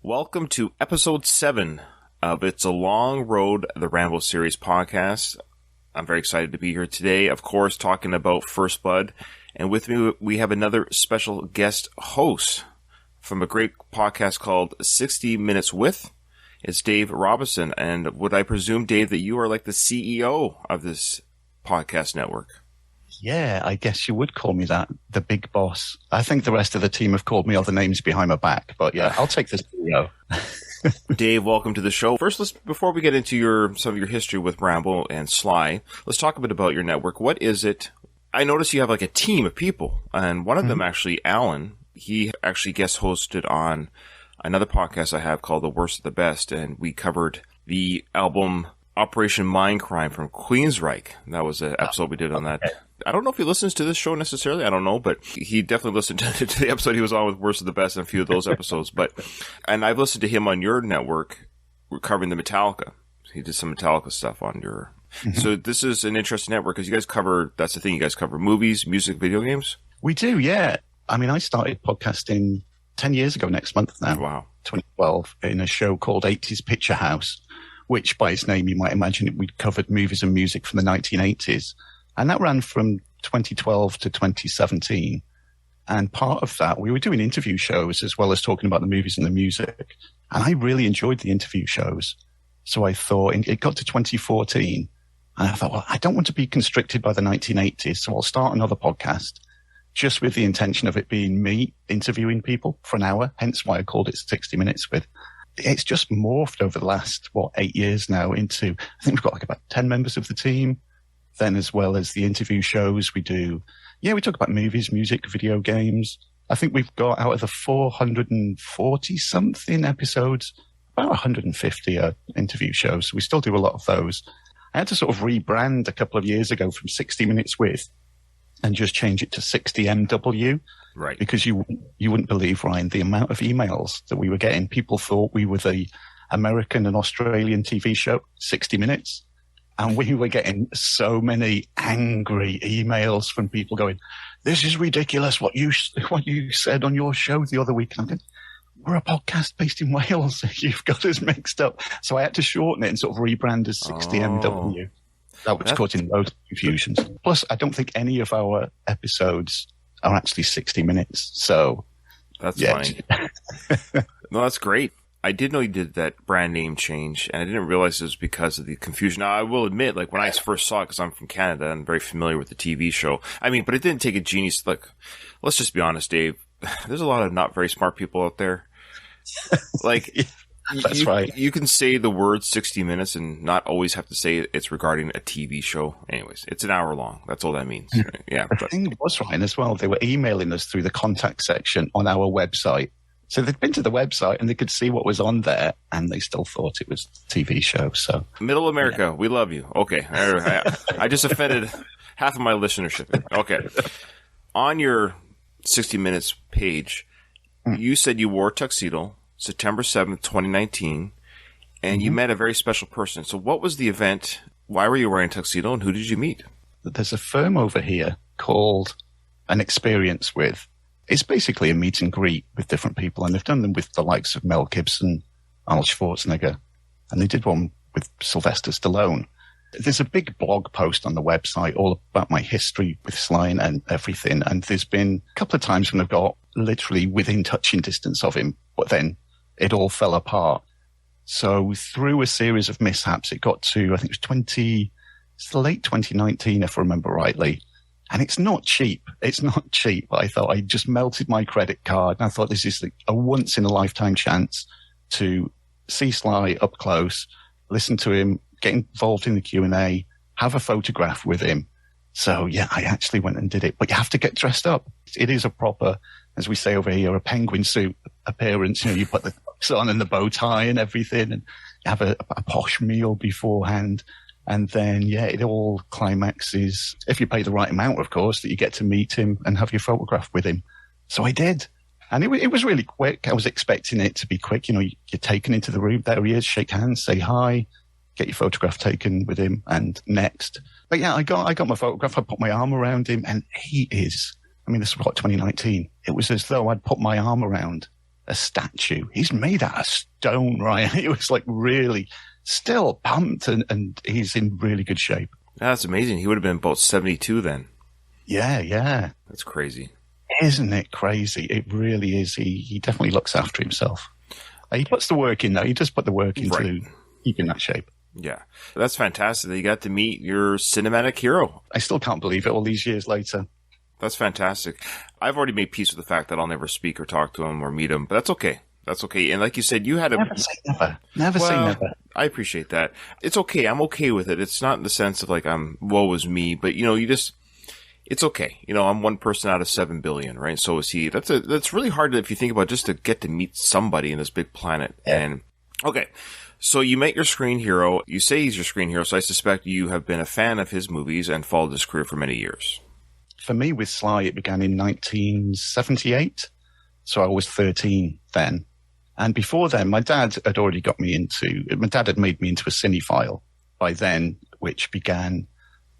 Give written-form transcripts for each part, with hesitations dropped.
Welcome to episode 7 of It's a Long Road, the Rambo series podcast. I'm very excited to be here today, of course, talking about First Blood. And with me, we have another special guest host from a great podcast called 60 Minutes With. It's Dave Robinson. And would I presume, Dave, that you are like the CEO of this podcast network? Yeah, I guess you would call me that, the big boss. I think the rest of the team have called me other names behind my back, but yeah, I'll take the CEO. Dave, welcome to the show. First, before we get into some of your history with Rambo and Sly, let's talk a bit about your network. What is it? I notice you have like a team of people, and one of them actually, Alan, he actually guest hosted on another podcast I have called The Worst of the Best, and we covered the album Operation Mindcrime from Queensryche. That was an episode we did on that. I don't know if he listens to this show necessarily. I don't know, but he definitely listened to the episode he was on with Worst of the Best and a few of those episodes. And I've listened to him on your network covering the Metallica. He did some Metallica stuff on your. So this is an interesting network because you guys cover, that's the thing, you guys cover movies, music, video games? We do, yeah. I mean, I started podcasting 10 years ago next month now. Wow. 2012 in a show called 80s Picture House, which by its name, you might imagine we covered movies and music from the 1980s. And that ran from 2012 to 2017. And part of that, we were doing interview shows as well as talking about the movies and the music. And I really enjoyed the interview shows. So I thought, it got to 2014. And I thought, well, I don't want to be constricted by the 1980s. So I'll start another podcast just with the intention of it being me interviewing people for an hour. Hence why I called it 60 Minutes With. It's just morphed over the last, 8 years now into, I think we've got like about 10 members of the team. Then as well as the interview shows we do. Yeah, we talk about movies, music, video games. I think we've got out of the 440 something episodes, about 150 interview shows. So we still do a lot of those. I had to sort of rebrand a couple of years ago from 60 Minutes With and just change it to 60MW. Right. Because you wouldn't believe, Ryan, the amount of emails that we were getting. People thought we were the American and Australian TV show, 60 Minutes. And we were getting so many angry emails from people going, this is ridiculous what you said on your show the other week. And I'm going, we're a podcast based in Wales. You've got us mixed up. So I had to shorten it and sort of rebrand as 60MW. That was causing loads of confusions. Plus, I don't think any of our episodes are actually 60 minutes. So that's fine. No, that's great. I did know you did that brand name change, and I didn't realize it was because of the confusion. Now, I will admit, like, when I first saw it, because I'm from Canada and very familiar with the TV show, I mean, but it didn't take a genius. Like, let's just be honest, Dave. There's a lot of not very smart people out there. Like, that's right. You can say the word 60 minutes and not always have to say it's regarding a TV show. Anyways, it's an hour long. That's all that means. Yeah. The thing was, Ryan, as well, they were emailing us through the contact section on our website. So they'd been to the website and they could see what was on there, and they still thought it was a TV show. So Middle America, we love you. Okay. I just offended half of my listenership. Okay. On your 60 Minutes page, you said you wore a tuxedo September 7th, 2019, and you met a very special person. So what was the event? Why were you wearing a tuxedo, and who did you meet? There's a firm over here called An Experience With. It's basically a meet and greet with different people, and they've done them with the likes of Mel Gibson, Arnold Schwarzenegger, and they did one with Sylvester Stallone. There's a big blog post on the website all about my history with Sly and everything, and there's been a couple of times when I've got literally within touching distance of him, but then it all fell apart. So through a series of mishaps, it got to, I think it was it's late 2019, if I remember rightly. And it's not cheap. It's not cheap. I thought I just melted my credit card. And I thought this is like a once in a lifetime chance to see Sly up close, listen to him, get involved in the Q&A, have a photograph with him. So yeah, I actually went and did it, but you have to get dressed up. It is a proper, as we say over here, a penguin suit appearance. You know, you put the tux on and the bow tie and everything, and you have a posh meal beforehand. And then, yeah, it all climaxes, if you pay the right amount, of course, that you get to meet him and have your photograph with him. So I did. And it was really quick. I was expecting it to be quick. You know, you're taken into the room. There he is. Shake hands, say hi, get your photograph taken with him, and next. But yeah, I got my photograph. I put my arm around him, and he is, I mean, this was what, 2019. It was as though I'd put my arm around a statue. He's made out of stone, right? He was like really still pumped, and he's in really good shape. That's amazing. He would have been about 72 then. Yeah. That's crazy. Isn't it crazy? It really is. He definitely looks after himself. He puts the work in, though. He does put the work into keeping that shape. Yeah. That's fantastic that you got to meet your cinematic hero. I still can't believe it all these years later. That's fantastic. I've already made peace with the fact that I'll never speak or talk to him or meet him, but that's okay. That's okay. And like you said, you had a... Never say never. Never say never. I appreciate that. It's okay. I'm okay with it. It's not in the sense of like woe is me, but it's okay. I'm one person out of 7 billion, right? So is he. That's really hard if you think about just to get to meet somebody in this big planet. Yeah. And okay. So you met your screen hero. You say he's your screen hero, so I suspect you have been a fan of his movies and followed his career for many years. For me, with Sly, it began in 1978. So I was 13 then. And before then, my dad had made me into a cinephile by then, which began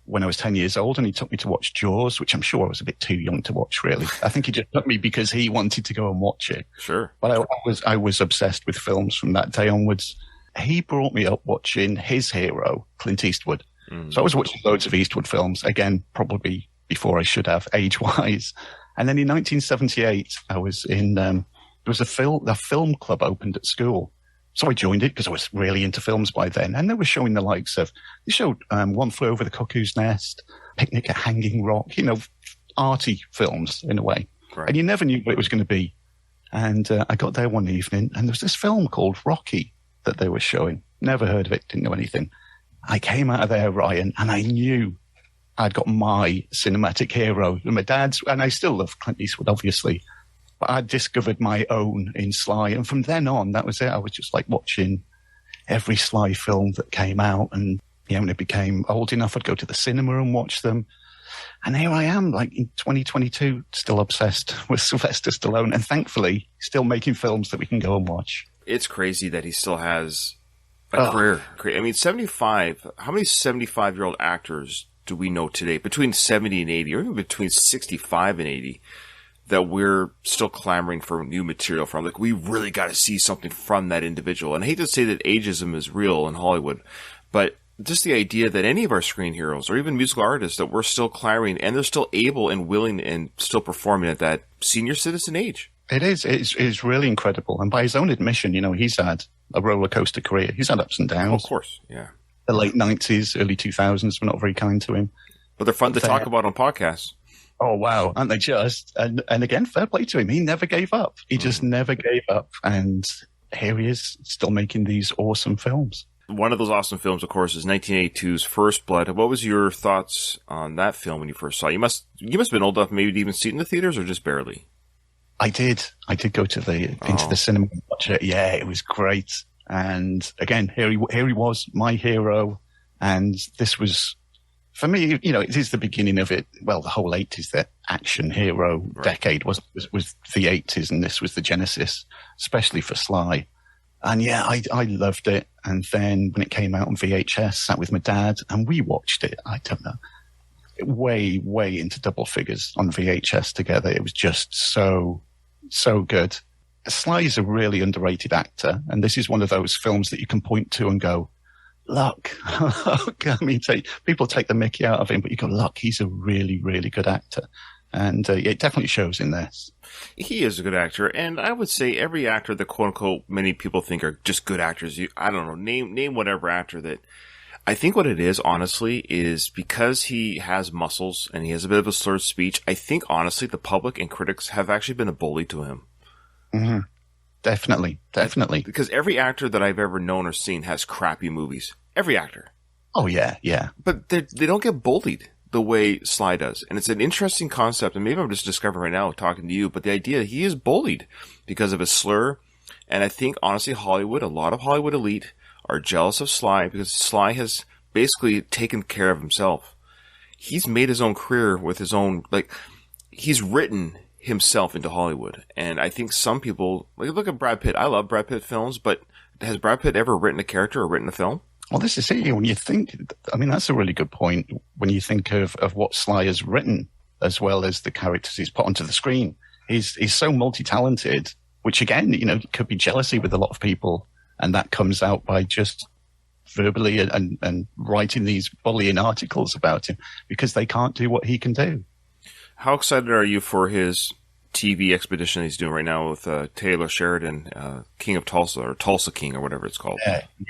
when I was 10 years old, and he took me to watch Jaws, which I'm sure I was a bit too young to watch, really. I think he just took me because he wanted to go and watch it. Sure. But I was obsessed with films from that day onwards. He brought me up watching his hero, Clint Eastwood. So I was watching loads of Eastwood films, again, probably before I should have, age-wise. And then in 1978, I was in... there was a film club opened at school. So I joined it because I was really into films by then. And they were showing the likes of, they showed One Flew Over the Cuckoo's Nest, Picnic at Hanging Rock, arty films in a way. Right. And you never knew what it was going to be. And I got there one evening and there was this film called Rocky that they were showing. Never heard of it, didn't know anything. I came out of there, Ryan, and I knew I'd got my cinematic hero. And my dad's, and I still love Clint Eastwood, obviously. But I discovered my own in Sly. And from then on, that was it. I was just like watching every Sly film that came out. And when I became old enough, I'd go to the cinema and watch them. And here I am, like in 2022, still obsessed with Sylvester Stallone. And thankfully, still making films that we can go and watch. It's crazy that he still has a career. I mean, 75, how many 75-year-old actors do we know today, between 70 and 80, or even between 65 and 80, that we're still clamoring for new material from? Like, we really got to see something from that individual. And I hate to say that ageism is real in Hollywood, but just the idea that any of our screen heroes or even musical artists that we're still clamoring and they're still able and willing and still performing at that senior citizen age. It is. It's really incredible. And by his own admission, he's had a roller coaster career. He's had ups and downs. Oh, of course, yeah. The late 90s, early 2000s were not very kind to him. But they're fun to talk about on podcasts. Oh, wow. Aren't they just? And again, fair play to him. He never gave up. He just never gave up. And here he is, still making these awesome films. One of those awesome films, of course, is 1982's First Blood. What was your thoughts on that film when you first saw it? You must have been old enough maybe to even see it in the theaters, or just barely? I did go to into the cinema and watch it. Yeah, it was great. And again, here he was, my hero. And this was, for me, it is the beginning of it. Well, the whole 80s, the action hero decade was the 80s, and this was the genesis, especially for Sly. And yeah, I loved it. And then when it came out on VHS, sat with my dad and we watched it. I don't know, way into double figures on VHS together. It was just so good. Sly is a really underrated actor, and this is one of those films that you can point to and go, look. I mean, people take the mickey out of him, but you go, look, he's a really, really good actor. And it definitely shows in this. He is a good actor, and I would say every actor that quote-unquote many people think are just good actors, I don't know, name whatever actor that... I think what it is, honestly, is because he has muscles and he has a bit of a slurred speech, I think, honestly, the public and critics have actually been a bully to him. Mm-hmm. Definitely. Because every actor that I've ever known or seen has crappy movies. Every actor. Oh, yeah. But they don't get bullied the way Sly does. And it's an interesting concept, and maybe I'm just discovering right now talking to you, but the idea he is bullied because of his slur. And I think, honestly, Hollywood, a lot of Hollywood elite are jealous of Sly because Sly has basically taken care of himself. He's made his own career with his own, he's written himself into Hollywood. And I think some people, look at Brad Pitt. I love Brad Pitt films, but has Brad Pitt ever written a character or written a film? Well, this is it. When you think, I mean, that's a really good point. When you think of what Sly has written, as well as the characters he's put onto the screen, he's so multi-talented which again, could be jealousy with a lot of people. And that comes out by just verbally and writing these bullying articles about him because they can't do what he can do. How excited are you for his TV expedition he's doing right now with Taylor Sheridan, King of Tulsa, or Tulsa King, or whatever it's called?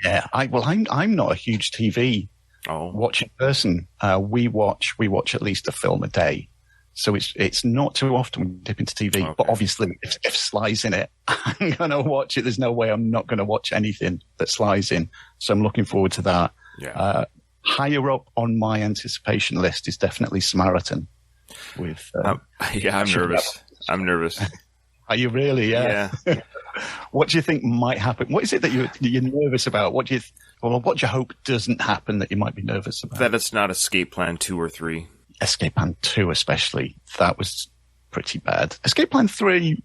Yeah. I'm not a huge TV watching person. We watch at least a film a day. So it's not too often we dip into TV, okay. But obviously if Sly's in it, I'm going to watch it. There's no way I'm not going to watch anything that Sly's in. So I'm looking forward to that. Yeah. Higher up on my anticipation list is definitely Samaritan. With I'm nervous. I'm nervous. Are you really? Yeah. What do you think might happen? What is it that you're nervous about? What do you hope doesn't happen that you might be nervous about? That it's not Escape Plan 2 or 3. Escape Plan 2 especially, that was pretty bad. Escape Plan 3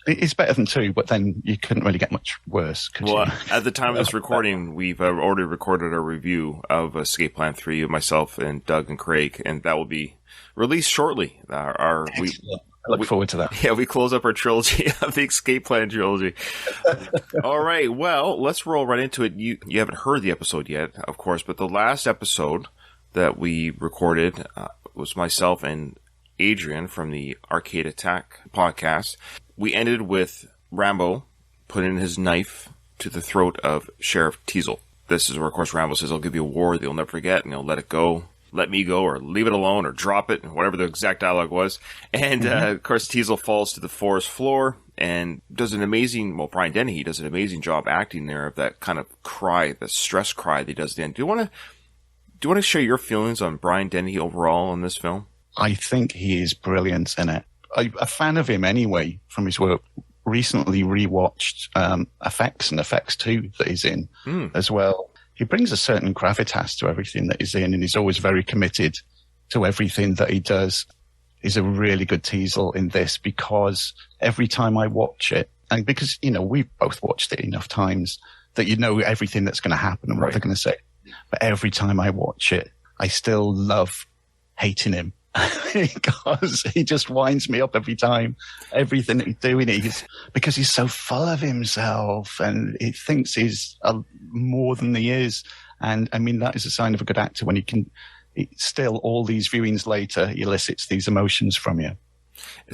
is better than 2, but then you couldn't really get much worse, could you? At the time of this recording, we've already recorded a review of Escape Plan 3, myself and Doug and Craig, and that will be released shortly. I look forward to that. Yeah, we close up our trilogy of the Escape Plan trilogy. All right, well, let's roll right into it. You haven't heard the episode yet, of course, but the last episode that we recorded was myself and Adrian from the Arcade Attack podcast. We ended with Rambo putting his knife to the throat of Sheriff Teasel. This is where, of course, Rambo says, "I'll give you a war that you'll never forget, and you'll let it go. Let me go, or leave it alone, or drop it," whatever the exact dialogue was. And, of course, Teasel falls to the forest floor and does an amazing, Brian Dennehy does an amazing job acting there of that kind of cry, the stress cry that he does then. Do you want to share your feelings on Brian Dennehy overall in this film? I think he is brilliant in it. I'm a fan of him anyway from his work. Recently rewatched Effects and Effects 2 that he's in as well. He brings a certain gravitas to everything that he's in, and he's always very committed to everything that he does. He's a really good Teasel in this because every time I watch it, and because, we've both watched it enough times that you know everything that's going to happen and what they're going to say. But every time I watch it, I still love hating him because he just winds me up every time. Everything that he's doing because he's so full of himself and he thinks he's more than he is. And I mean, that is a sign of a good actor when he can still, all these viewings later, he elicits these emotions from you.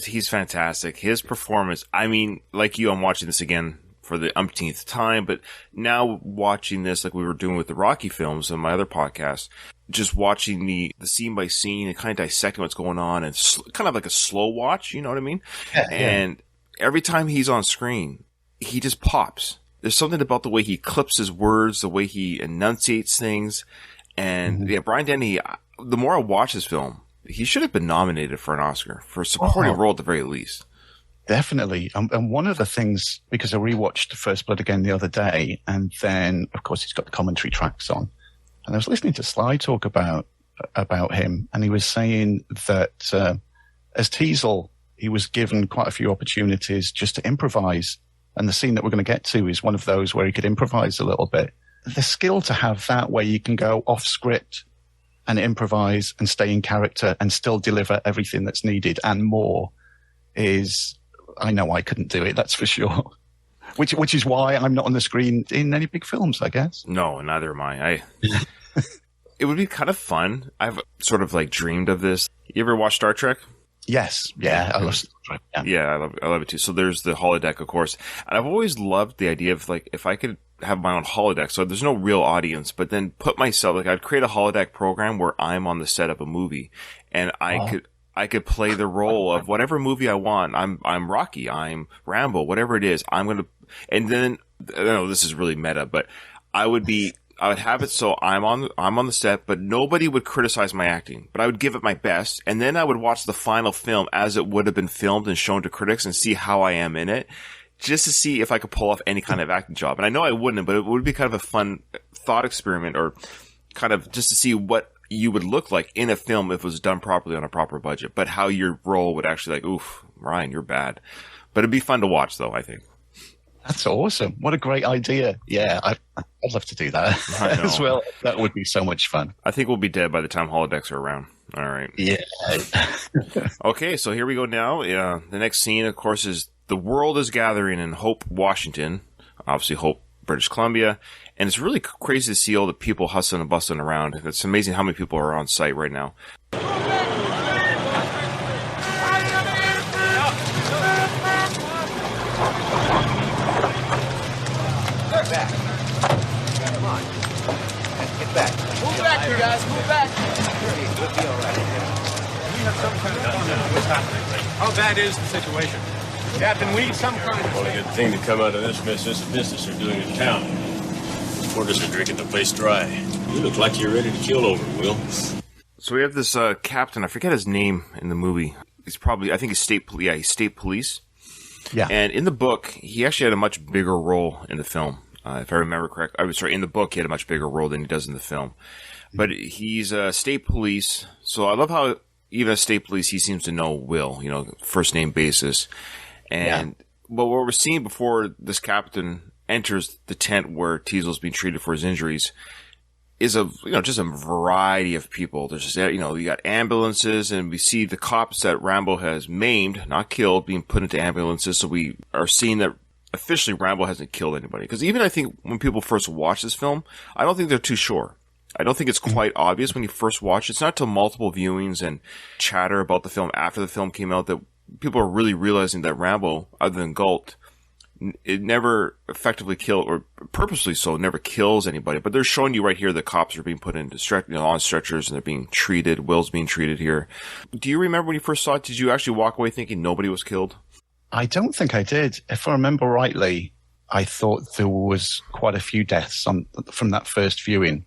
He's fantastic. His performance, I mean, like you, I'm watching this again for the umpteenth time, but now watching this like we were doing with the Rocky films and my other podcast, just watching the scene by scene and kind of dissecting what's going on and kind of like a slow watch, you know what I mean? Yeah, and every time he's on screen, he just pops. There's something about the way he clips his words, the way he enunciates things. And Brian Dennehy, the more I watch this film, he should have been nominated for an Oscar for a supporting role at the very least. Definitely. And one of the things, because I rewatched First Blood again the other day, and then, of course, he's got the commentary tracks on. And I was listening to Sly talk about him, and he was saying that as Teasel, he was given quite a few opportunities just to improvise. And the scene that we're going to get to is one of those where he could improvise a little bit. The skill to have that where you can go off script and improvise and stay in character and still deliver everything that's needed and more is, I know I couldn't do it, that's for sure. Which is why I'm not on the screen in any big films, I guess. No, neither am I. It would be kind of fun. I've sort of like dreamed of this. You ever watch Star Trek? Yes. Yeah, I love Star Trek. Yeah, I love it too. So there's the holodeck, of course. And I've always loved the idea of like, if I could have my own holodeck, so there's no real audience, but then put myself, like I'd create a holodeck program where I'm on the set of a movie and I could play the role of whatever movie I want. I'm Rocky, I'm Rambo, whatever it is. And then, I know this is really meta, but I would have it so I'm on the set, but nobody would criticize my acting, but I would give it my best. And then I would watch the final film as it would have been filmed and shown to critics and see how I am in it, just to see if I could pull off any kind of acting job. And I know I wouldn't, but it would be kind of a fun thought experiment, or kind of just to see what you would look like in a film if it was done properly on a proper budget, but how your role would actually like, oof, Ryan, you're bad. But it'd be fun to watch though, I think. That's awesome. What a great idea. Yeah, I'd love to do that as well. That would be so much fun. I think we'll be dead by the time holodecks are around. All right. Yeah. Okay, so here we go now. The next scene, of course, is the world is gathering in Hope, Washington, obviously Hope, British Columbia, and it's really crazy to see all the people hustling and bustling around. It's amazing how many people are on site right now. Move back, you guys. Move back. We'll be all right. We have some kind of what's happening. How bad is the situation? Captain, we need some kind of... Only good thing to come out of this mess is the business they're doing in town. Porters are drinking the place dry. You look like you're ready to kill over, Will. So we have this captain, I forget his name in the movie. He's probably, I think he's state police. Yeah. And in the book, he actually had a much bigger role in the film. If I remember correct, I was sorry, in the book, he had a much bigger role than he does in the film. But he's state police. So I love how even as state police, he seems to know Will, first name basis. And but what we're seeing before this captain enters the tent where Teasel's being treated for his injuries is just a variety of people. There's just, you got ambulances, and we see the cops that Rambo has maimed, not killed, being put into ambulances. So we are seeing that officially Rambo hasn't killed anybody. Because even I think when people first watch this film, I don't think they're too sure. I don't think it's quite obvious when you first watch. It's not till multiple viewings and chatter about the film after the film came out that people are really realizing that Rambo, other than Galt, it never effectively killed, or purposely so, never kills anybody. But they're showing you right here the cops are being put into on stretchers, and they're being treated. Will's being treated here. Do you remember when you first saw it? Did you actually walk away thinking nobody was killed? I don't think I did. If I remember rightly, I thought there was quite a few deaths from that first viewing,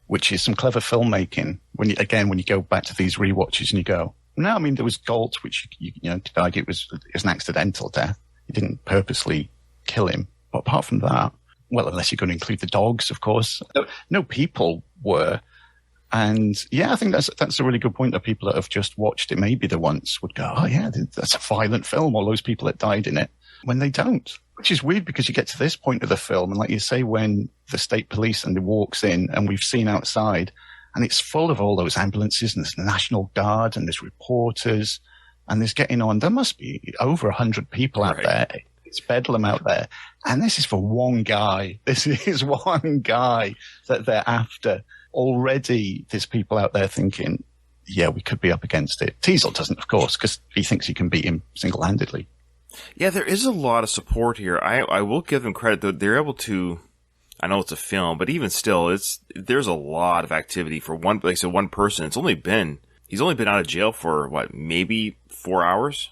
which is some clever filmmaking. When you go back to these rewatches and you go, no, I mean, there was Galt, which you could argue it was an accidental death. He didn't purposely kill him. But apart from that, well, unless you're going to include the dogs, of course, no people were. And yeah, I think that's a really good point that people that have just watched it maybe the once would go, oh yeah, that's a violent film, all those people that died in it, when they don't. Which is weird because you get to this point of the film, and like you say, when the state police and it walks in and we've seen outside, and it's full of all those ambulances, and there's the National Guard and there's reporters, and there's getting on. There must be over 100 people out there. It's bedlam out there. And this is for one guy. This is one guy that they're after. Already there's people out there thinking, yeah, we could be up against it. Teasel doesn't, of course, because he thinks he can beat him single-handedly. Yeah, there is a lot of support here. I will give them credit that they're able to. I know it's a film, but even still, there's a lot of activity for one. Like I said, one person. He's only been out of jail for maybe 4 hours.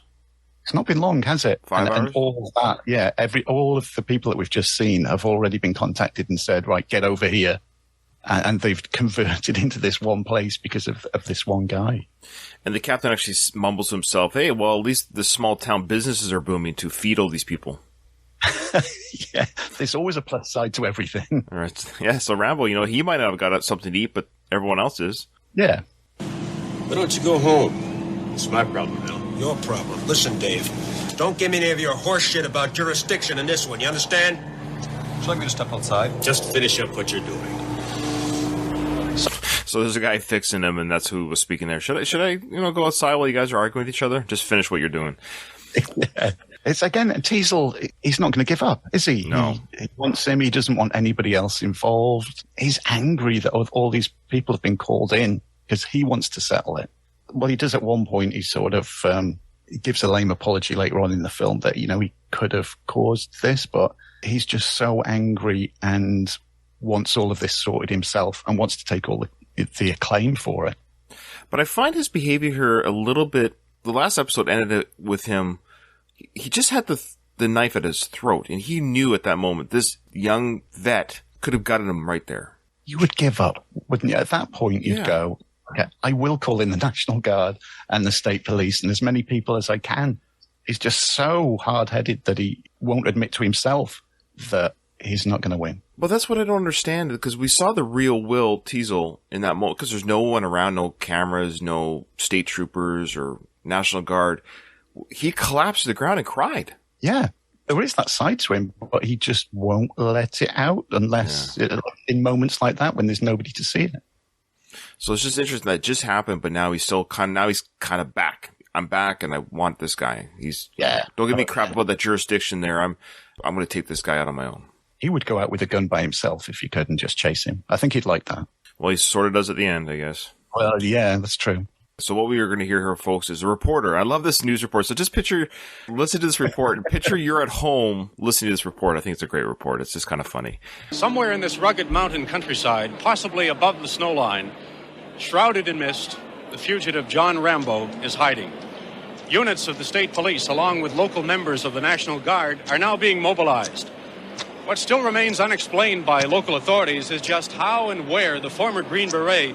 It's not been long, has it? 5 hours. And all of that, yeah. All of the people that we've just seen have already been contacted and said, right, get over here. And they've converted into this one place because of this one guy. And the captain actually mumbles to himself, hey, well, at least the small town businesses are booming to feed all these people. Yeah, there's always a plus side to everything. All right. Yeah, so Rambo, he might not have got something to eat, but everyone else is. Yeah. Why don't you go home? It's my problem now. Your problem. Listen, Dave, don't give me any of your horse shit about jurisdiction in this one, you understand? Would you like me to step outside? Just finish up what you're doing. So there's a guy fixing him, and that's who was speaking there. Should I go outside while you guys are arguing with each other? Just finish what you're doing. Yeah. It's again, Teasel, he's not going to give up, is he? No. He wants him. He doesn't want anybody else involved. He's angry that all these people have been called in because he wants to settle it. Well, he does at one point. He sort of he gives a lame apology later on in the film that, he could have caused this, but he's just so angry and wants all of this sorted himself and wants to take all the acclaim for it. But I find his behavior here a little bit. The last episode ended with him. He just had the knife at his throat, and he knew at that moment this young vet could have gotten him right there. You would give up, wouldn't you? At that point, you'd go, okay, I will call in the National Guard and the state police and as many people as I can. He's just so hard-headed that he won't admit to himself that he's not going to win. Well, that's what I don't understand, because we saw the real Will Teasel in that moment, because there's no one around, no cameras, no state troopers or National Guard. He collapsed to the ground and cried. Yeah, there is that side to him, but he just won't let it out unless in moments like that when there's nobody to see it. So it's just interesting that just happened, but now he's still kind of back. I'm back and I want this guy. Don't give me crap about that jurisdiction there. I'm going to take this guy out on my own. He would go out with a gun by himself if you could and just chase him. I think he'd like that. Well, he sort of does at the end, I guess. Well, yeah, that's true. So what we are going to hear here, folks, is a reporter. I love this news report. So just listen to this report and picture you're at home listening to this report. I think it's a great report. It's just kind of funny. Somewhere in this rugged mountain countryside, possibly above the snow line, shrouded in mist, the fugitive John Rambo is hiding. Units of the state police, along with local members of the National Guard, are now being mobilized. What still remains unexplained by local authorities is just how and where the former Green Beret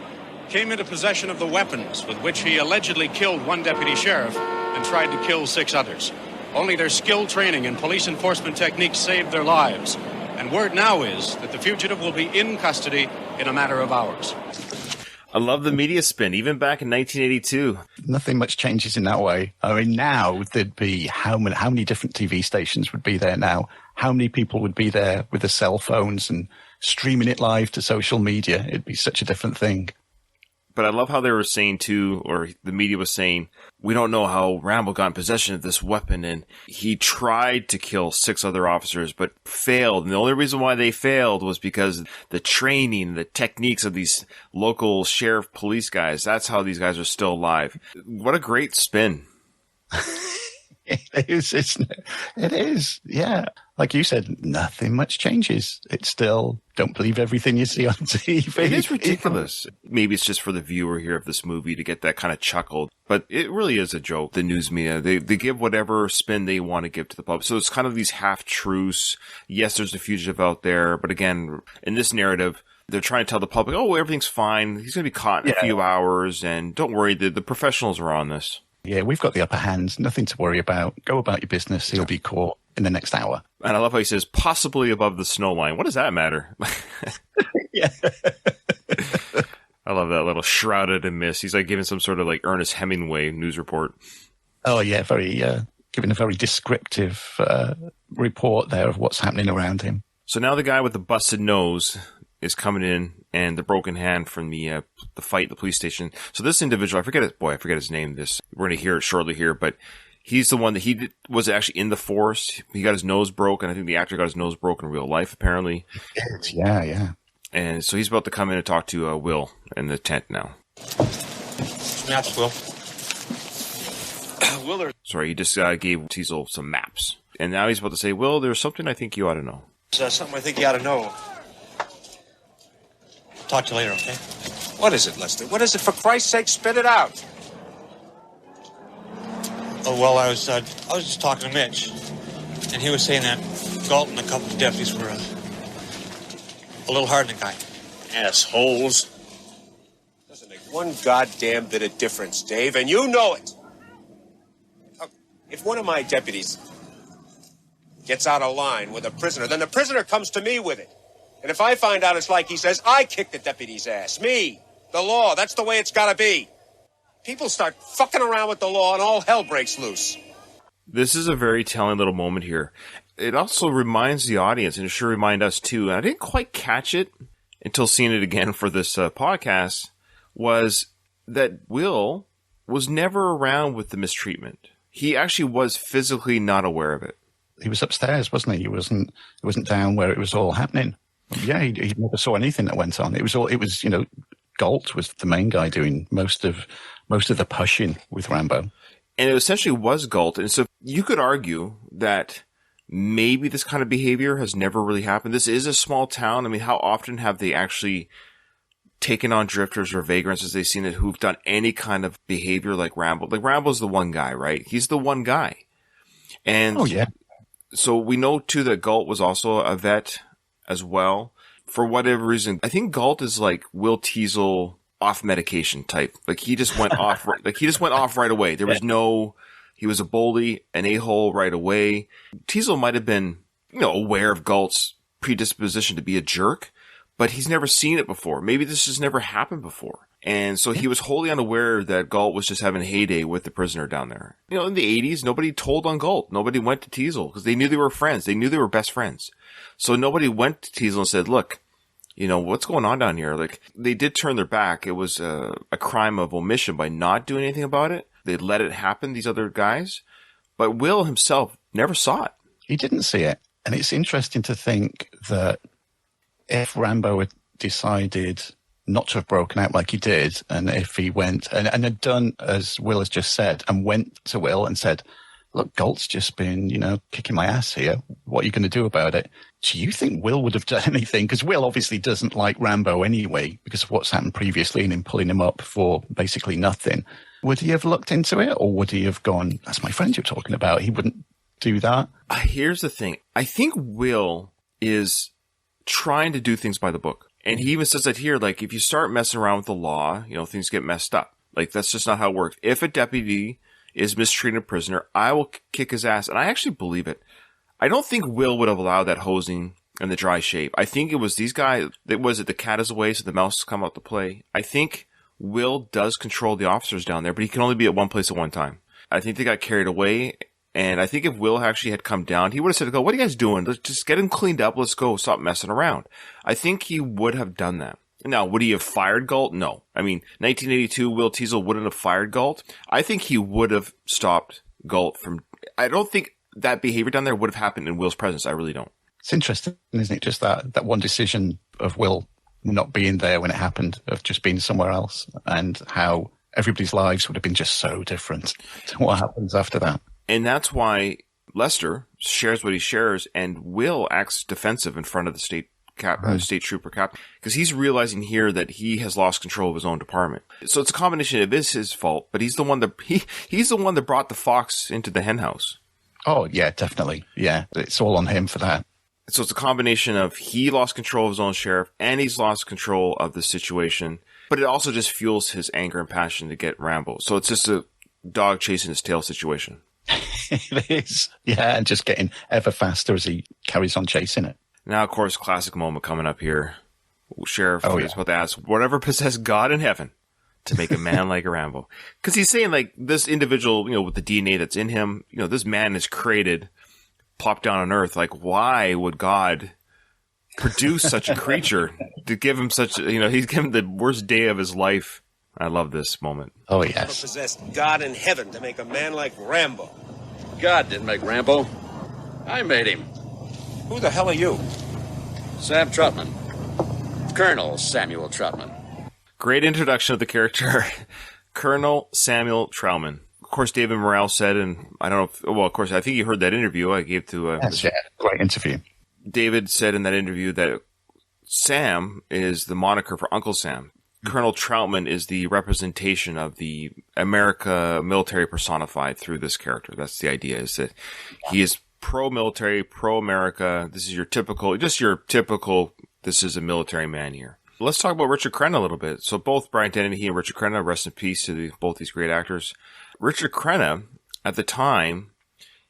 came into possession of the weapons with which he allegedly killed one deputy sheriff and tried to kill 6 others. Only their skilled training and police enforcement techniques saved their lives. And word now is that the fugitive will be in custody in a matter of hours. I love the media spin, even back in 1982. Nothing much changes in that way. I mean, now there'd be how many different TV stations would be there now? How many people would be there with their cell phones and streaming it live to social media? It'd be such a different thing. But I love how they were saying too, or the media was saying, we don't know how Rambo got in possession of this weapon, and he tried to kill 6 other officers, but failed. And the only reason why they failed was because the training, the techniques of these local sheriff police guys, that's how these guys are still alive. What a great spin. It is, isn't it? It is, yeah. Like you said, nothing much changes. It's still, don't believe everything you see on TV. It is ridiculous. Maybe it's just for the viewer here of this movie to get that kind of chuckle, but it really is a joke. The news media, they give whatever spin they want to give to the public. So it's kind of these half-truths. Yes, there's a fugitive out there, but again, in this narrative, they're trying to tell the public, oh, everything's fine. He's going to be caught in a few hours, and don't worry, the professionals are on this. Yeah, we've got the upper hand. Nothing to worry about. Go about your business. He'll be caught in the next hour. And I love how he says, possibly above the snow line. What does that matter? Yeah. I love that little shrouded in mist. He's like giving some sort of like Ernest Hemingway news report. Oh, yeah, giving a very descriptive report there of what's happening around him. So now the guy with the busted nose is coming in, and the broken hand from the fight at the police station. So this individual, I forget his name. We're going to hear it shortly here, but he's the one that was actually in the force. He got his nose broken. I think the actor got his nose broken in real life, apparently. Yeah. And so he's about to come in and talk to Will in the tent now. Maps, Will. Willard. Sorry, he just gave Teasel some maps. And now he's about to say, Will, there's something I think you ought to know. Something I think you ought to know. Talk to you later, okay? What is it, Lester? What is it? For Christ's sake, spit it out. Oh, well, I was just talking to Mitch, and he was saying that Galt and a couple of deputies were a little hard on the guy. Assholes. Doesn't make one goddamn bit of difference, Dave, and you know it. Look, if one of my deputies gets out of line with a prisoner, then the prisoner comes to me with it. And if I find out it's like he says, I kicked the deputy's ass. Me. The law. That's the way it's got to be. People start fucking around with the law and all hell breaks loose. This is a very telling little moment here. It also reminds the audience, and it should remind us too, and I didn't quite catch it until seeing it again for this podcast, was that Will was never around with the mistreatment. He actually was physically not aware of it. He was upstairs, wasn't he? He wasn't down where it was all happening. Yeah, he never saw anything that went on. It was Galt was the main guy doing most of the pushing with Rambo. And it essentially was Galt. And so you could argue that maybe this kind of behavior has never really happened. This is a small town. I mean, how often have they actually taken on drifters or vagrants as they've seen it who've done any kind of behavior like Rambo? Like Rambo's the one guy, right? He's the one guy. And oh, yeah. So we know too that Galt was also a vet as well. For whatever reason, I think Galt is like Will Teasel off medication type. Like he just went off. He just went off right away. There was he was a bully, an a-hole right away. Teasel might have been, aware of Galt's predisposition to be a jerk, but he's never seen it before. Maybe this has never happened before. And so he was wholly unaware that Galt was just having a heyday with the prisoner down there. In the 80s, nobody told on Galt. Nobody went to Teasel because they knew they were friends. They knew they were best friends. So nobody went to Teasel and said, look, what's going on down here? Like, they did turn their back. It was a crime of omission by not doing anything about it. they let it happen, these other guys. But Will himself never saw it. He didn't see it. And it's interesting to think that if Rambo had decided not to have broken out like he did, and if he went and had done as Will has just said, and went to Will and said, look, Galt's just been, kicking my ass here. What are you going to do about it? Do you think Will would have done anything? Because Will obviously doesn't like Rambo anyway, because of what's happened previously and him pulling him up for basically nothing. Would he have looked into it, or would he have gone, that's my friend you're talking about? He wouldn't do that. Here's the thing. I think Will is trying to do things by the book. And he even says that here, like, if you start messing around with the law, things get messed up. Like, that's just not how it works. If a deputy is mistreating a prisoner, I will kick his ass. And I actually believe it. I don't think Will would have allowed that hosing and the dry shave. I think it was these guys, the cat is away, so the mouse come out to play. I think Will does control the officers down there, but he can only be at one place at one time. I think they got carried away. And I think if Will actually had come down, he would have said, what are you guys doing? Let's just get him cleaned up. Let's go. Stop messing around. I think he would have done that. Now, would he have fired Galt? No. I mean, 1982, Will Teasel wouldn't have fired Galt. I think he would have stopped Galt from... I don't think that behavior down there would have happened in Will's presence. I really don't. It's interesting, isn't it? Just that one decision of Will not being there when it happened, of just being somewhere else, and how everybody's lives would have been just so different to what happens after that. And that's why Lester shares what he shares, and Will acts defensive in front of the state trooper captain, because he's realizing here that he has lost control of his own department. So it's a combination. It is his fault, but he's the one that he's the one that brought the fox into the hen house. Oh yeah, definitely. Yeah, it's all on him for that. So it's a combination of he lost control of his own sheriff, and he's lost control of the situation. But it also just fuels his anger and passion to get Rambo. So it's just a dog chasing his tail situation. It is. Yeah, and just getting ever faster as he carries on chasing it. Now, of course, classic moment coming up here. Sheriff is about to ask, whatever possessed God in heaven to make a man like Rambo? Because he's saying, like, this individual, with the DNA that's in him, this man is created, plopped down on earth. Like, why would God produce such a creature to give him such, he's given the worst day of his life. I love this moment. Oh, yes. Possessed God in heaven to make a man like Rambo. God didn't make Rambo. I made him. Who the hell are you? Sam Trotman. Colonel Samuel Trotman. Great introduction of the character, Colonel Samuel Trotman. Of course, David Morrell said, and I don't know of course, I think you heard that interview I gave to... Yes, yeah, great interview. David said in that interview that Sam is the moniker for Uncle Sam. Colonel Troutman is the representation of the America military personified through this character. That's the idea, is that he is pro-military, pro-America. This is your typical, this is a military man here. Let's talk about Richard Crenna a little bit. So both Brian Dennehy and Richard Crenna, rest in peace to both these great actors. Richard Crenna, at the time,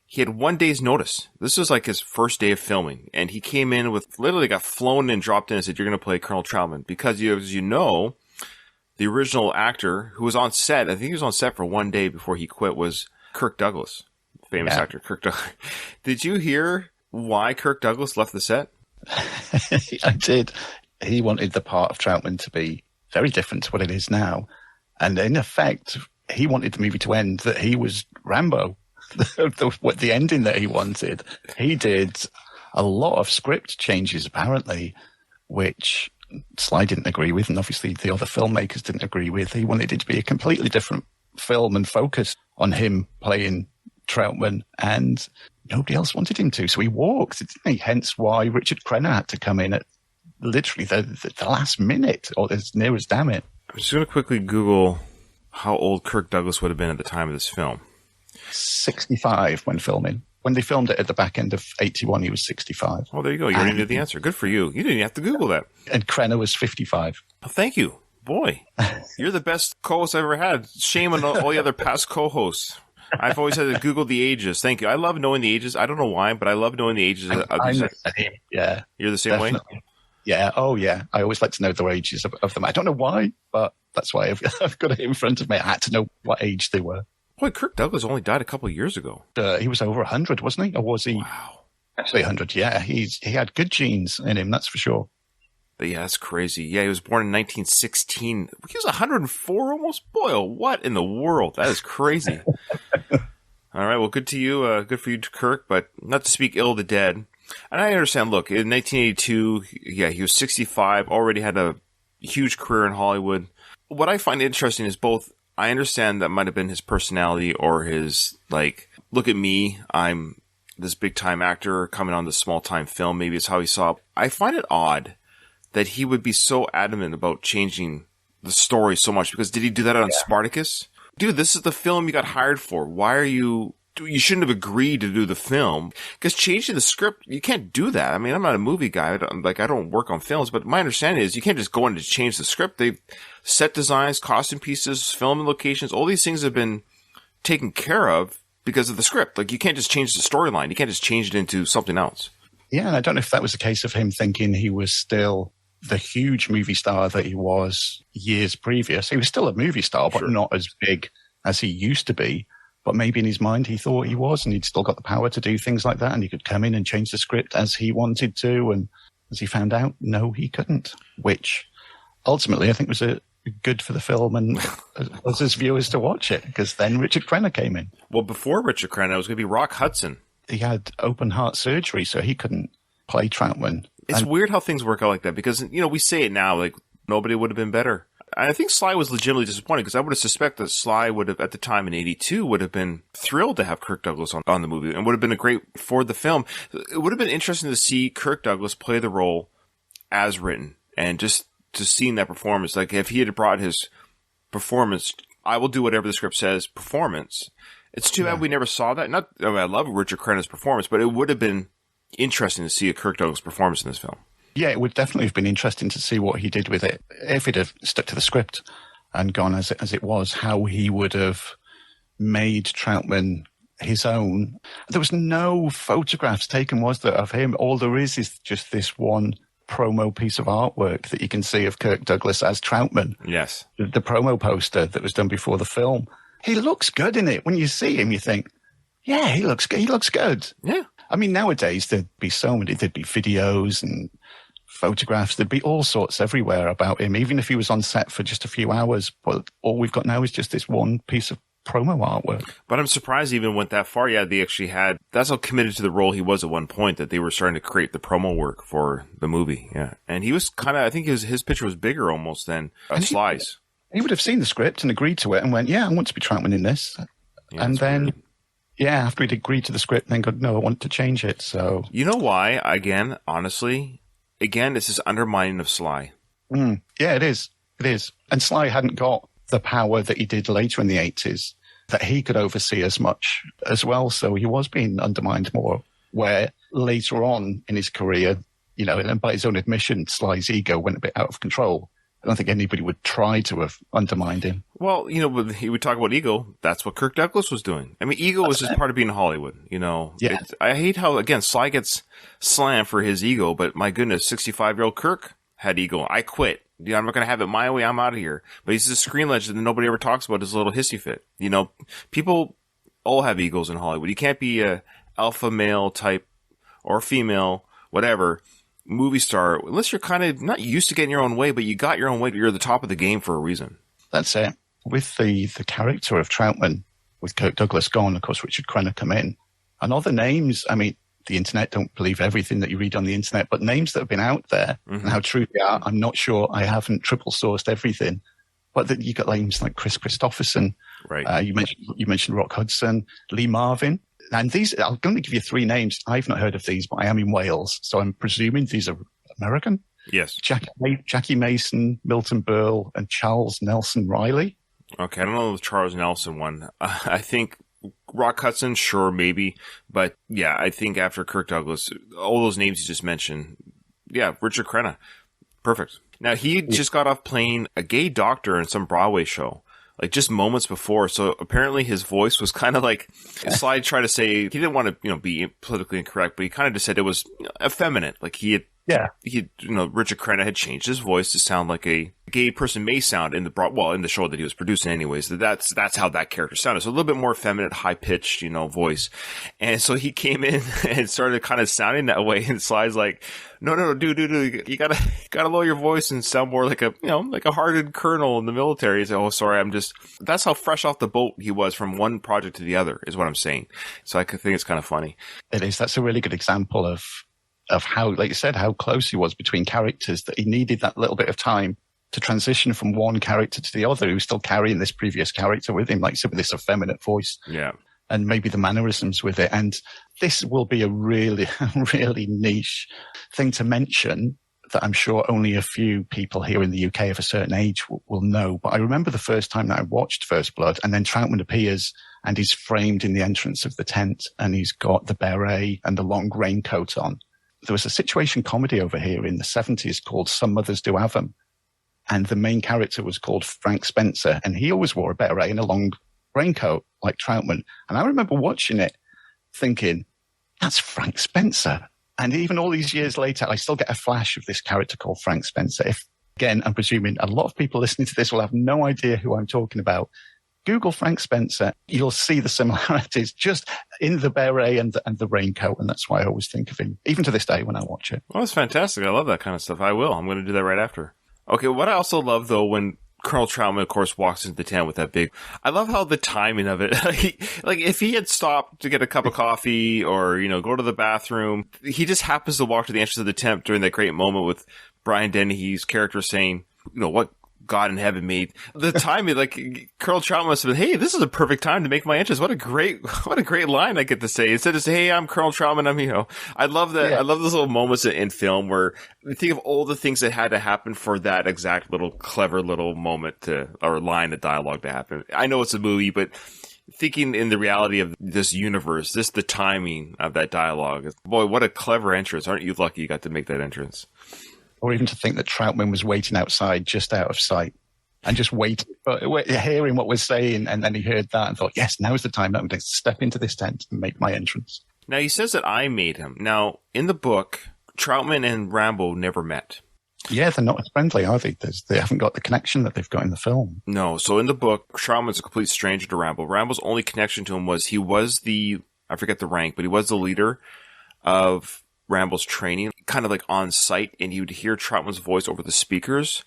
he had 1 day's notice. This was like his first day of filming. And he came in literally got flown and dropped in and said, you're going to play Colonel Troutman. Because, as you know, the original actor who was on set, I think he was on set for 1 day before he quit, was Kirk Douglas. Famous actor, Kirk Douglas. Did you hear why Kirk Douglas left the set? I did. He wanted the part of Troutman to be very different to what it is now. And in effect, he wanted the movie to end that he was Rambo. The ending that he wanted. He did a lot of script changes, apparently, which Sly didn't agree with, and obviously the other filmmakers didn't agree with. He wanted it to be a completely different film and focus on him playing Troutman, and nobody else wanted him to. So he walked, didn't he? Hence why Richard Crenna had to come in at literally the last minute, or as near as damn it. I'm just going to quickly Google how old Kirk Douglas would have been at the time of this film. 65 when filming. When they filmed it at the back end of 81, he was 65. Oh, there you go. You already knew the answer. Good for you. You didn't even have to Google that. And Crenna was 55. Oh, thank you. Boy, you're the best co-host I've ever had. Shame on all the other past co-hosts. I've always had to Google the ages. Thank you. I love knowing the ages. I don't know why, but I love knowing the ages. Yeah. You're the same definitely. way? Yeah. Oh, yeah. I always like to know the ages of them. I don't know why, but that's why I've got it in front of me. I had to know what age they were. Boy, Kirk Douglas only died a couple of years ago. He was over 100, wasn't he? Or was he? Wow. Actually 100, yeah. He had good genes in him, that's for sure. But yeah, that's crazy. Yeah, he was born in 1916. He was 104 almost. Boy, what in the world? That is crazy. All right, well, good to you. Good for you, Kirk, but not to speak ill of the dead. And I understand, look, in 1982, yeah, he was 65, already had a huge career in Hollywood. What I find interesting is both, I understand that might have been his personality or his, like, look at me, I'm this big-time actor coming on this small-time film. Maybe it's how he saw it. I find it odd that he would be so adamant about changing the story so much, because did he do that on Spartacus? Dude, this is the film you got hired for. Why are you shouldn't have agreed to do the film, because changing the script, you can't do that. I mean, I'm not a movie guy. I don't work on films, but my understanding is you can't just go in to change the script. They've set designs, costume pieces, filming locations, all these things have been taken care of because of the script. Like, you can't just change the storyline. You can't just change it into something else. Yeah, and I don't know if that was a case of him thinking he was still the huge movie star that he was years previous. He was still a movie star, but not as big as he used to be. But maybe in his mind he thought he was, and he'd still got the power to do things like that, and he could come in and change the script as he wanted to. And as he found out, no, he couldn't, which ultimately I think was good for the film and as his viewers to watch it, because then Richard Crenna came in. Well, before Richard Crenna, it was going to be Rock Hudson. He had open heart surgery, so he couldn't play Troutman. It's weird how things work out like that, because, you know, we say it now, like, nobody would have been better. I think Sly was legitimately disappointed, because I would have suspected that Sly would have, at the time in 82, would have been thrilled to have Kirk Douglas on the movie, and would have been a great for the film. It would have been interesting to see Kirk Douglas play the role as written, and just to see that performance. Like, if he had brought his performance, I will do whatever the script says, performance. It's too bad we never saw that. I love Richard Crenna's performance, but it would have been interesting to see a Kirk Douglas performance in this film. Yeah, it would definitely have been interesting to see what he did with it. If he'd have stuck to the script and gone as it was, how he would have made Troutman his own. There was no photographs taken, was there, of him? All there is just this one promo piece of artwork that you can see of Kirk Douglas as Troutman. Yes. The promo poster that was done before the film. He looks good in it. When you see him, you think, yeah, he looks good. Yeah. I mean, nowadays there'd be videos and photographs. There'd be all sorts everywhere about him, even if he was on set for just a few hours. But all we've got now is just this one piece of promo artwork. But I'm surprised he even went that far. Yeah, they actually had, that's how committed to the role he was at one point, that they were starting to create the promo work for the movie. Yeah. And he was kind of, I think his picture was bigger almost than Sly's. He would have seen the script and agreed to it and went, yeah, I want to be Troutman in this. Yeah, and then... weird. Yeah, after he'd agreed to the script, then go, no, I want to change it. So, you know why? Again, honestly, this is undermining of Sly. Yeah, it is. It is. And Sly hadn't got the power that he did later in the 80s, that he could oversee as much as well. So he was being undermined more, where later on in his career, you know, and by his own admission, Sly's ego went a bit out of control. I don't think anybody would try to have undermined him. Well, you know, he would talk about ego. That's what Kirk Douglas was doing. I mean, ego was just part of being in Hollywood, you know. Yeah. I hate how, again, Sly gets slammed for his ego, but my goodness, 65-year-old Kirk had ego. I quit. You know, I'm not going to have it my way. I'm out of here. But he's a screen legend that nobody ever talks about, his little hissy fit. You know, people all have egos in Hollywood. You can't be a alpha male type or female, whatever, movie star, unless you're kind of not used to getting your own way, but you got your own way, but you're at the top of the game for a reason. That's it. With the character of Troutman, with Kirk Douglas gone, of course, Richard Crenna come in. And other names, I mean, the internet, don't believe everything that you read on the internet, but names that have been out there and how true they are, I'm not sure. I haven't triple sourced everything. But you got names like Chris Christopherson. Right. You mentioned Rock Hudson, Lee Marvin. And these, I'm going to give you three names. I've not heard of these, but I am in Wales, so I'm presuming these are American. Yes. Jackie Mason, Milton Berle, and Charles Nelson Riley. Okay, I don't know the Charles Nelson one. I think Rock Hudson, sure, maybe. But yeah, I think after Kirk Douglas, all those names you just mentioned, yeah, Richard Crenna. Perfect. Now, he just got off playing a gay doctor in some Broadway show, like just moments before. So apparently his voice was kind of like, Sly tried to say, he didn't want to, be politically incorrect, but he kind of just said it was effeminate. Like he had Yeah. Richard Crenna had changed his voice to sound like a gay person may sound in the show that he was producing anyways. That's how that character sounded. So a little bit more feminine, high pitched, voice. And so he came in and started kind of sounding that way. And Sly's like, no, dude, you gotta lower your voice and sound more like a hardened colonel in the military. He's like, oh, sorry, that's how fresh off the boat he was from one project to the other, is what I'm saying. So I think it's kind of funny. It is. That's a really good example of how, like you said, how close he was between characters, that he needed that little bit of time to transition from one character to the other, who's still carrying this previous character with him, like you said, with this effeminate voice. Yeah. And maybe the mannerisms with it. And this will be a really, really niche thing to mention that I'm sure only a few people here in the UK of a certain age will know. But I remember the first time that I watched First Blood, and then Troutman appears and he's framed in the entrance of the tent and he's got the beret and the long raincoat on. There was a situation comedy over here in the 70s called Some Mothers Do Have 'Em. And the main character was called Frank Spencer. And he always wore a beret and a long raincoat like Troutman. And I remember watching it thinking, that's Frank Spencer. And even all these years later, I still get a flash of this character called Frank Spencer. Again, I'm presuming a lot of people listening to this will have no idea who I'm talking about. Google Frank Spencer, you'll see the similarities just in the beret and the raincoat, and that's why I always think of him, even to this day when I watch it. Well, it's fantastic. I love that kind of stuff. I will. I'm going to do that right after. Okay, what I also love, though, when Colonel Troutman, of course, walks into the tent with that big... I love how the timing of it... like, if he had stopped to get a cup of coffee or, go to the bathroom, he just happens to walk to the entrance of the tent during that great moment with Brian Dennehy's character saying, what God in heaven made. The timing, like, Colonel Troutman must have been, hey, this is a perfect time to make my entrance. What a great line I get to say. Instead of saying, hey, I'm Colonel Troutman, I love that. Yeah. I love those little moments in film where you think of all the things that had to happen for that exact little clever little moment or line of dialogue to happen. I know it's a movie, but thinking in the reality of this universe, the timing of that dialogue, boy, what a clever entrance. Aren't you lucky you got to make that entrance? Or even to think that Troutman was waiting outside just out of sight and just waiting, hearing what we're saying. And then he heard that and thought, yes, now's the time. I'm going to step into this tent and make my entrance. Now, he says that I made him. Now, in the book, Troutman and Rambo never met. Yeah, they're not as friendly, are they? They haven't got the connection that they've got in the film. No. So in the book, Troutman's a complete stranger to Rambo. Rambo's only connection to him was he was I forget the rank, but he was the leader of Rambo's training, kind of like on site, and you would hear Troutman's voice over the speakers.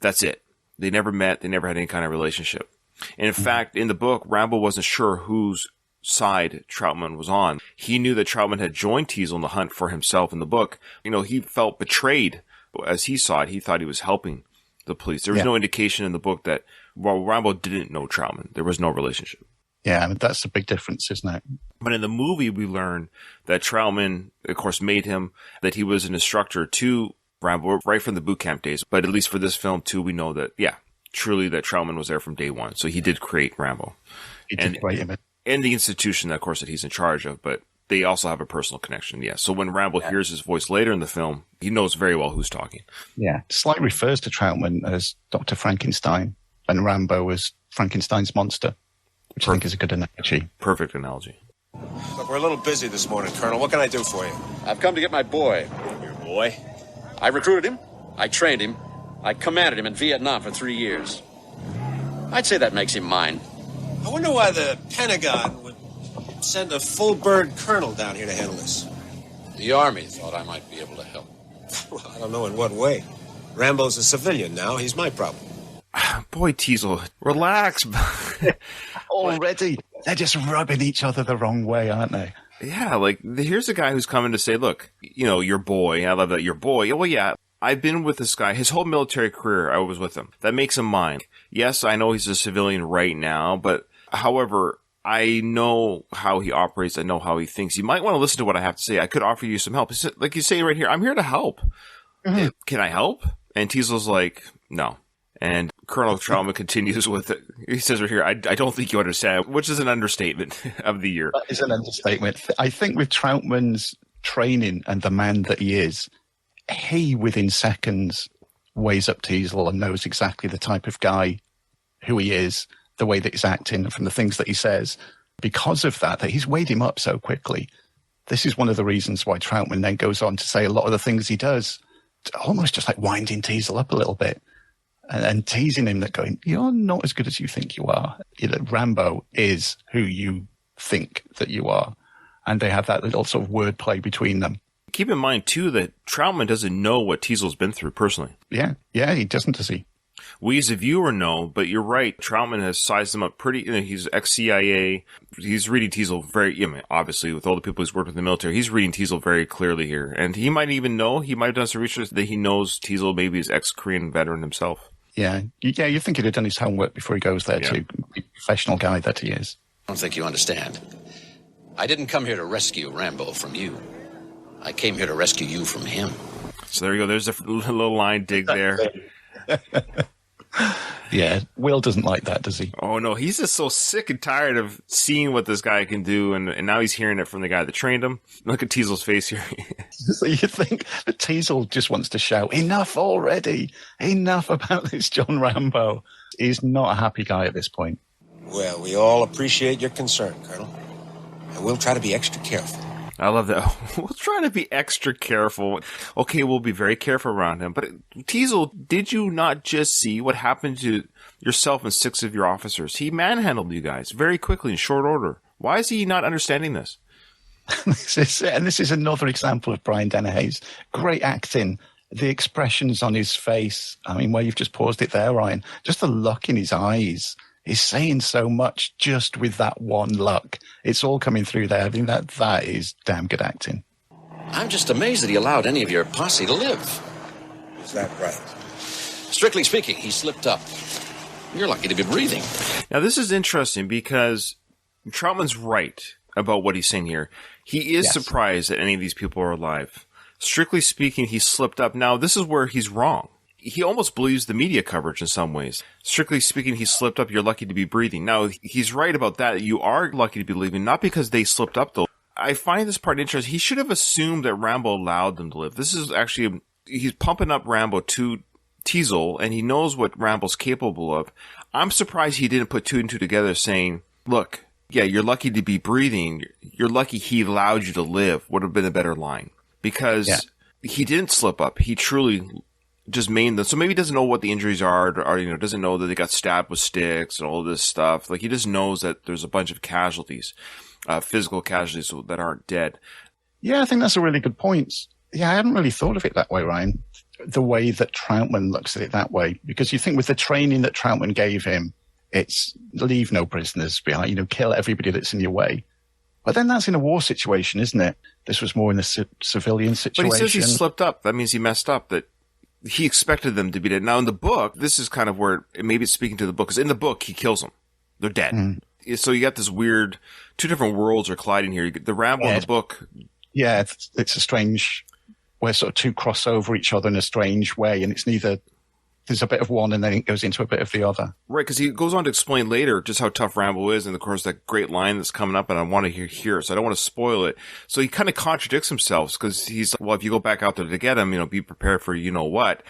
That's it. They never met. They never had any kind of relationship. And in fact, in the book, Rambo wasn't sure whose side Troutman was on. He knew that Troutman had joined Teasle in the hunt for himself in the book. He felt betrayed as he saw it. He thought he was helping the police. There was no indication in the book that, Rambo didn't know Troutman. There was no relationship. Yeah, I mean, that's the big difference, isn't it? But in the movie, we learn that Troutman, of course, made him, that he was an instructor to Rambo right from the boot camp days. But at least for this film, too, we know that, truly that Troutman was there from day one. So he did create Rambo. He did create him. And the institution, of course, that he's in charge of. But they also have a personal connection, So when Rambo hears his voice later in the film, he knows very well who's talking. Yeah. Sly refers to Troutman as Dr. Frankenstein and Rambo as Frankenstein's monster. Which I think is a good analogy. Perfect analogy. Look, we're a little busy this morning, Colonel. What can I do for you? I've come to get my boy. Your boy? I recruited him. I trained him. I commanded him in Vietnam for 3 years. I'd say that makes him mine. I wonder why the Pentagon would send a full-bird colonel down here to handle this. The Army thought I might be able to help. Well, I don't know in what way. Rambo's a civilian now. He's my problem. Boy, Teasle, relax. Already, they're just rubbing each other the wrong way, aren't they? Yeah, like, here's a guy who's coming to say, look, your boy, I love that, your boy. Well, yeah, I've been with this guy. His whole military career, I was with him. That makes him mine. Yes, I know he's a civilian right now, but however, I know how he operates. I know how he thinks. You might want to listen to what I have to say. I could offer you some help. Like you say right here, I'm here to help. Mm-hmm. Can I help? And Teasle's like, no. And Colonel Troutman continues with it. He says right here, I don't think you understand, which is an understatement of the year. That is an understatement. I think with Troutman's training and the man that he is, he within seconds weighs up Teasle and knows exactly the type of guy who he is, the way that he's acting, from the things that he says. Because of that he's weighed him up so quickly. This is one of the reasons why Troutman then goes on to say a lot of the things he does. almost just like winding Teasle up a little bit and teasing him that going, you're not as good as you think you are. Rambo is who you think that you are. And they have that little sort of wordplay between them. Keep in mind, too, that Troutman doesn't know what Teasle's been through personally. Yeah, he doesn't, does he? We as a viewer know, but you're right. Troutman has sized him up pretty. He's ex-CIA. He's reading Teasle obviously, with all the people he's worked with in the military, he's reading Teasle very clearly here. And he might even know, he might have done some research that he knows Teasle maybe is ex-Korean veteran himself. Yeah, you think he'd have done his homework before he goes there too. Professional guy that he is. I don't think you understand. I didn't come here to rescue Rambo from you. I came here to rescue you from him. So there you go. There's a little line dig there. Yeah, Will doesn't like that, does he? Oh, no. He's just so sick and tired of seeing what this guy can do, and now he's hearing it from the guy that trained him. Look at Teasle's face here. So you think that Teasle just wants to shout, enough already! Enough about this John Rambo. He's not a happy guy at this point. Well, we all appreciate your concern, Colonel. And we'll try to be extra careful. I love that. We'll try to be extra careful. Okay, we'll be very careful around him. But Teasle, did you not just see what happened to yourself and 6 of your officers? He manhandled you guys very quickly in short order. Why is he not understanding this? This is another example of Brian Dennehy's great acting. The expressions on his face. I mean, where you've just paused it there, Ryan. Just the look in his eyes. He's saying so much just with that one look. It's all coming through there. I think that is damn good acting. I'm just amazed that he allowed any of your posse to live. Is that right? Strictly speaking, he slipped up. You're lucky to be breathing. Now, this is interesting because Troutman's right about what he's saying here. He is surprised that any of these people are alive. Strictly speaking, he slipped up. Now, this is where he's wrong. He almost believes the media coverage in some ways. Strictly speaking, he slipped up. You're lucky to be breathing. Now, he's right about that. You are lucky to be living, not because they slipped up, though. I find this part interesting. He should have assumed that Rambo allowed them to live. This is actually, he's pumping up Rambo to Teasle, and he knows what Rambo's capable of. I'm surprised he didn't put 2 and 2 together saying, look, yeah, you're lucky to be breathing. You're lucky he allowed you to live. Would have been a better line. Because he didn't slip up. He truly just maimed them. So maybe he doesn't know what the injuries are, or doesn't know that they got stabbed with sticks and all this stuff. Like, he just knows that there's a bunch of casualties, physical casualties that aren't dead. Yeah, I think that's a really good point. Yeah, I hadn't really thought of it that way, Ryan. The way that Troutman looks at it that way. Because you think with the training that Troutman gave him, it's leave no prisoners behind, kill everybody that's in your way. But then that's in a war situation, isn't it? This was more in a civilian situation. But he says he slipped up. That means he messed up, that he expected them to be dead. Now, in the book, this is kind of where, maybe it's speaking to the book, because in the book, he kills them. They're dead. So you got this weird, 2 different worlds are colliding here. You get the Rambo in the book. Yeah, it's a strange, where sort of 2 cross over each other in a strange way, and it's neither, there's a bit of one and then it goes into a bit of the other. Right, because he goes on to explain later just how tough Rambo is, and of course that great line that's coming up, and I want to hear it, so I don't want to spoil it. So he kind of contradicts himself, because he's, well, if you go back out there to get him, be prepared for what.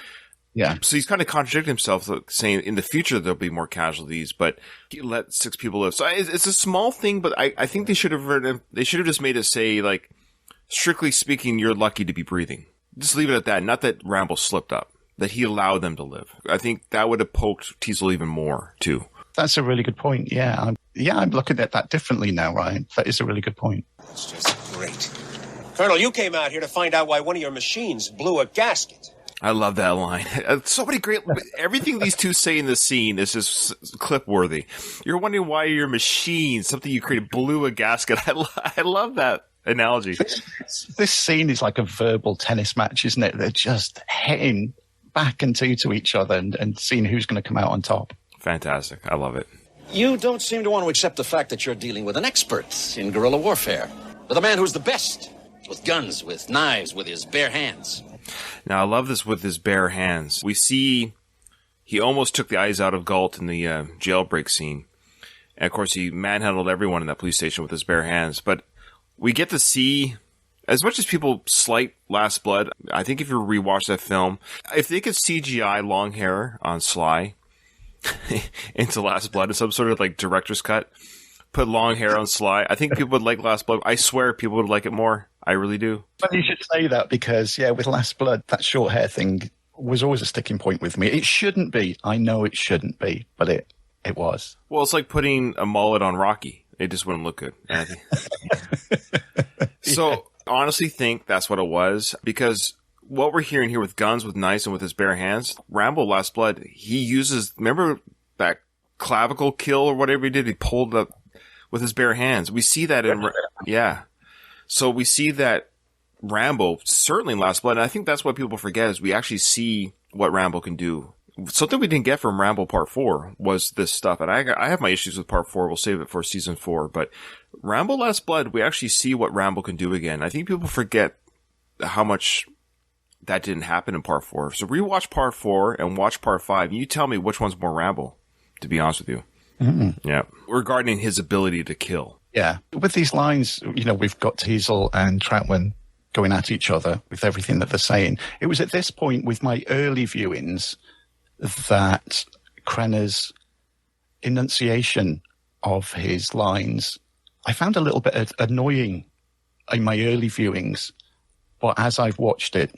Yeah. So he's kind of contradicting himself, saying in the future there'll be more casualties, but he let 6 people live. So it's a small thing, but I think they should have just made it say, like, strictly speaking, you're lucky to be breathing. Just leave it at that. Not that Rambo slipped up. That he allowed them to live. I think that would have poked Teasle even more, too. That's a really good point, yeah. I'm looking at that differently now, Ryan. That is a really good point. That's just great. Colonel, you came out here to find out why one of your machines blew a gasket. I love that line. So many great... Everything these 2 say in this scene is just clip-worthy. You're wondering why your machine, something you created, blew a gasket. I love that analogy. This scene is like a verbal tennis match, isn't it? They're just hitting back and to each other and seeing who's going to come out on top. Fantastic. I love it. You don't seem to want to accept the fact that you're dealing with an expert in guerrilla warfare. With a man who's the best. With guns, with knives, with his bare hands. Now, I love this with his bare hands. We see he almost took the eyes out of Galt in the jailbreak scene. And, of course, he manhandled everyone in that police station with his bare hands. But we get to see... As much as people slight Last Blood, I think if you rewatch that film, if they could CGI long hair on Sly into Last Blood in some sort of like director's cut, put long hair on Sly. I think people would like Last Blood. I swear people would like it more. I really do. But you should say that because, yeah, with Last Blood, that short hair thing was always a sticking point with me. It shouldn't be. I know it shouldn't be, but it was. Well, it's like putting a mullet on Rocky. It just wouldn't look good. So, honestly think that's what it was, because what we're hearing here with guns, with knives, and with his bare hands, Rambo Last Blood, he uses, remember that clavicle kill or whatever he did? He pulled up with his bare hands. We see that in, yeah. So we see that Rambo, certainly in Last Blood, and I think that's what people forget, is we actually see what Rambo can do. Something we didn't get from Rambo Part 4 was this stuff, and I have my issues with Part 4. We'll save it for Season 4, but Rambo Last Blood, we actually see what Rambo can do again. I think people forget how much that didn't happen in Part 4. So rewatch Part 4 and watch Part 5, and you tell me which one's more Rambo, to be honest with you. Mm-hmm. Yeah. Regarding his ability to kill. Yeah. With these lines, we've got Teasel and Troutman going at each other with everything that they're saying. It was at this point with my early viewings that Krenner's enunciation of his lines, I found a little bit annoying in my early viewings. But as I've watched it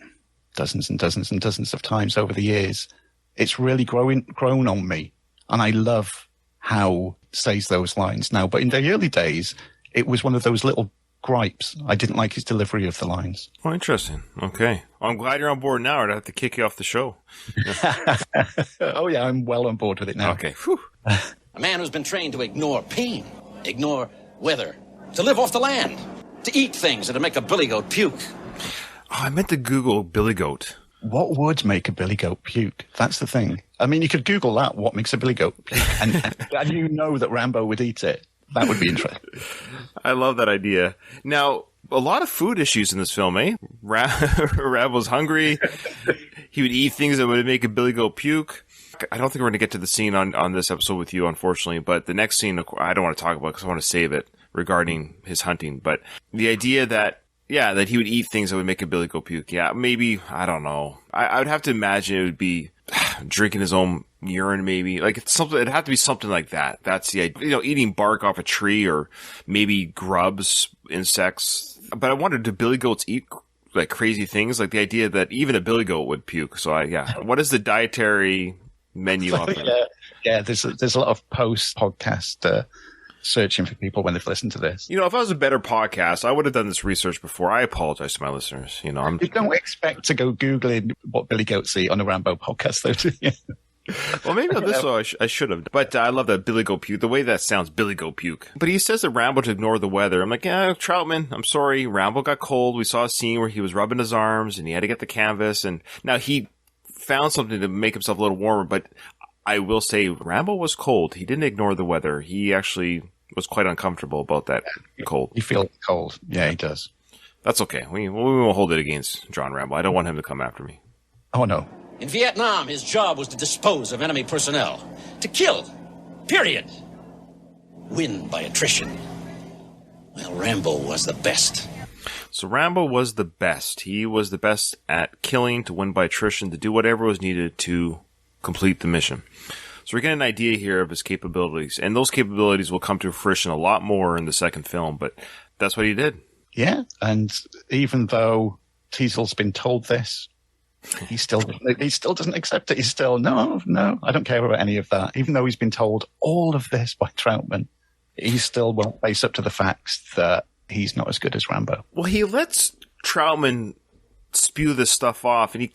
dozens and dozens and dozens of times over the years, it's really grown on me. And I love how he says those lines now. But in the early days, it was one of those little gripes. I didn't like his delivery of the lines. Oh, interesting. Okay. Well, I'm glad you're on board now, or I'd have to kick you off the show. Oh, yeah, I'm well on board with it now. Okay. Whew. A man who's been trained to ignore pain, ignore weather, to live off the land, to eat things that'll make a billy goat puke. Oh, I meant to Google billy goat. What would make a billy goat puke? That's the thing. I mean, you could Google that, what makes a billy goat puke, and you know that Rambo would eat it. That would be interesting. I love that idea. Now, a lot of food issues in this film, eh? Rambo's hungry. He would eat things that would make a billy goat puke. I don't think we're going to get to the scene on this episode with you, unfortunately, but the next scene I don't want to talk about because I want to save it regarding his hunting. But the idea that, yeah, that he would eat things that would make a billy goat puke. Yeah, maybe, I don't know. I would have to imagine it would be drinking his own urine, maybe. Like, it'd have to be something like that. That's the idea. Eating bark off a tree or maybe grubs, insects. But I wondered, do billy goats eat like crazy things? Like the idea that even a billy goat would puke. So what is the dietary menu of it? Yeah, there's a lot of post-podcast searching for people when they've listened to this. If I was a better podcast, I would have done this research before. I apologize to my listeners. You don't expect to go Googling what billy goats eat on a Rambo podcast, though, do you? Well, maybe on this one I should have. But I love that billy goat puke. The way that sounds, billy goat puke. But he says that Rambo to ignore the weather. I'm like, Troutman, I'm sorry. Rambo got cold. We saw a scene where he was rubbing his arms and he had to get the canvas. And now he found something to make himself a little warmer. But I will say Rambo was cold. He didn't ignore the weather. He actually was quite uncomfortable about that cold. He feels cold. Yeah, he does. That's okay. We won't hold it against John Rambo. I don't want him to come after me. Oh, no. In Vietnam, his job was to dispose of enemy personnel. To kill. Period. Win by attrition. Well, Rambo was the best. So Rambo was the best. He was the best at killing, to win by attrition, to do whatever was needed to complete the mission. So we're getting an idea here of his capabilities. And those capabilities will come to fruition a lot more in the second film, but that's what he did. Yeah, and even though Teasel's been told this, he still doesn't accept it. He's still, no, I don't care about any of that. Even though he's been told all of this by Troutman, he still won't face up to the facts that he's not as good as Rambo. Well, he lets Troutman spew this stuff off, and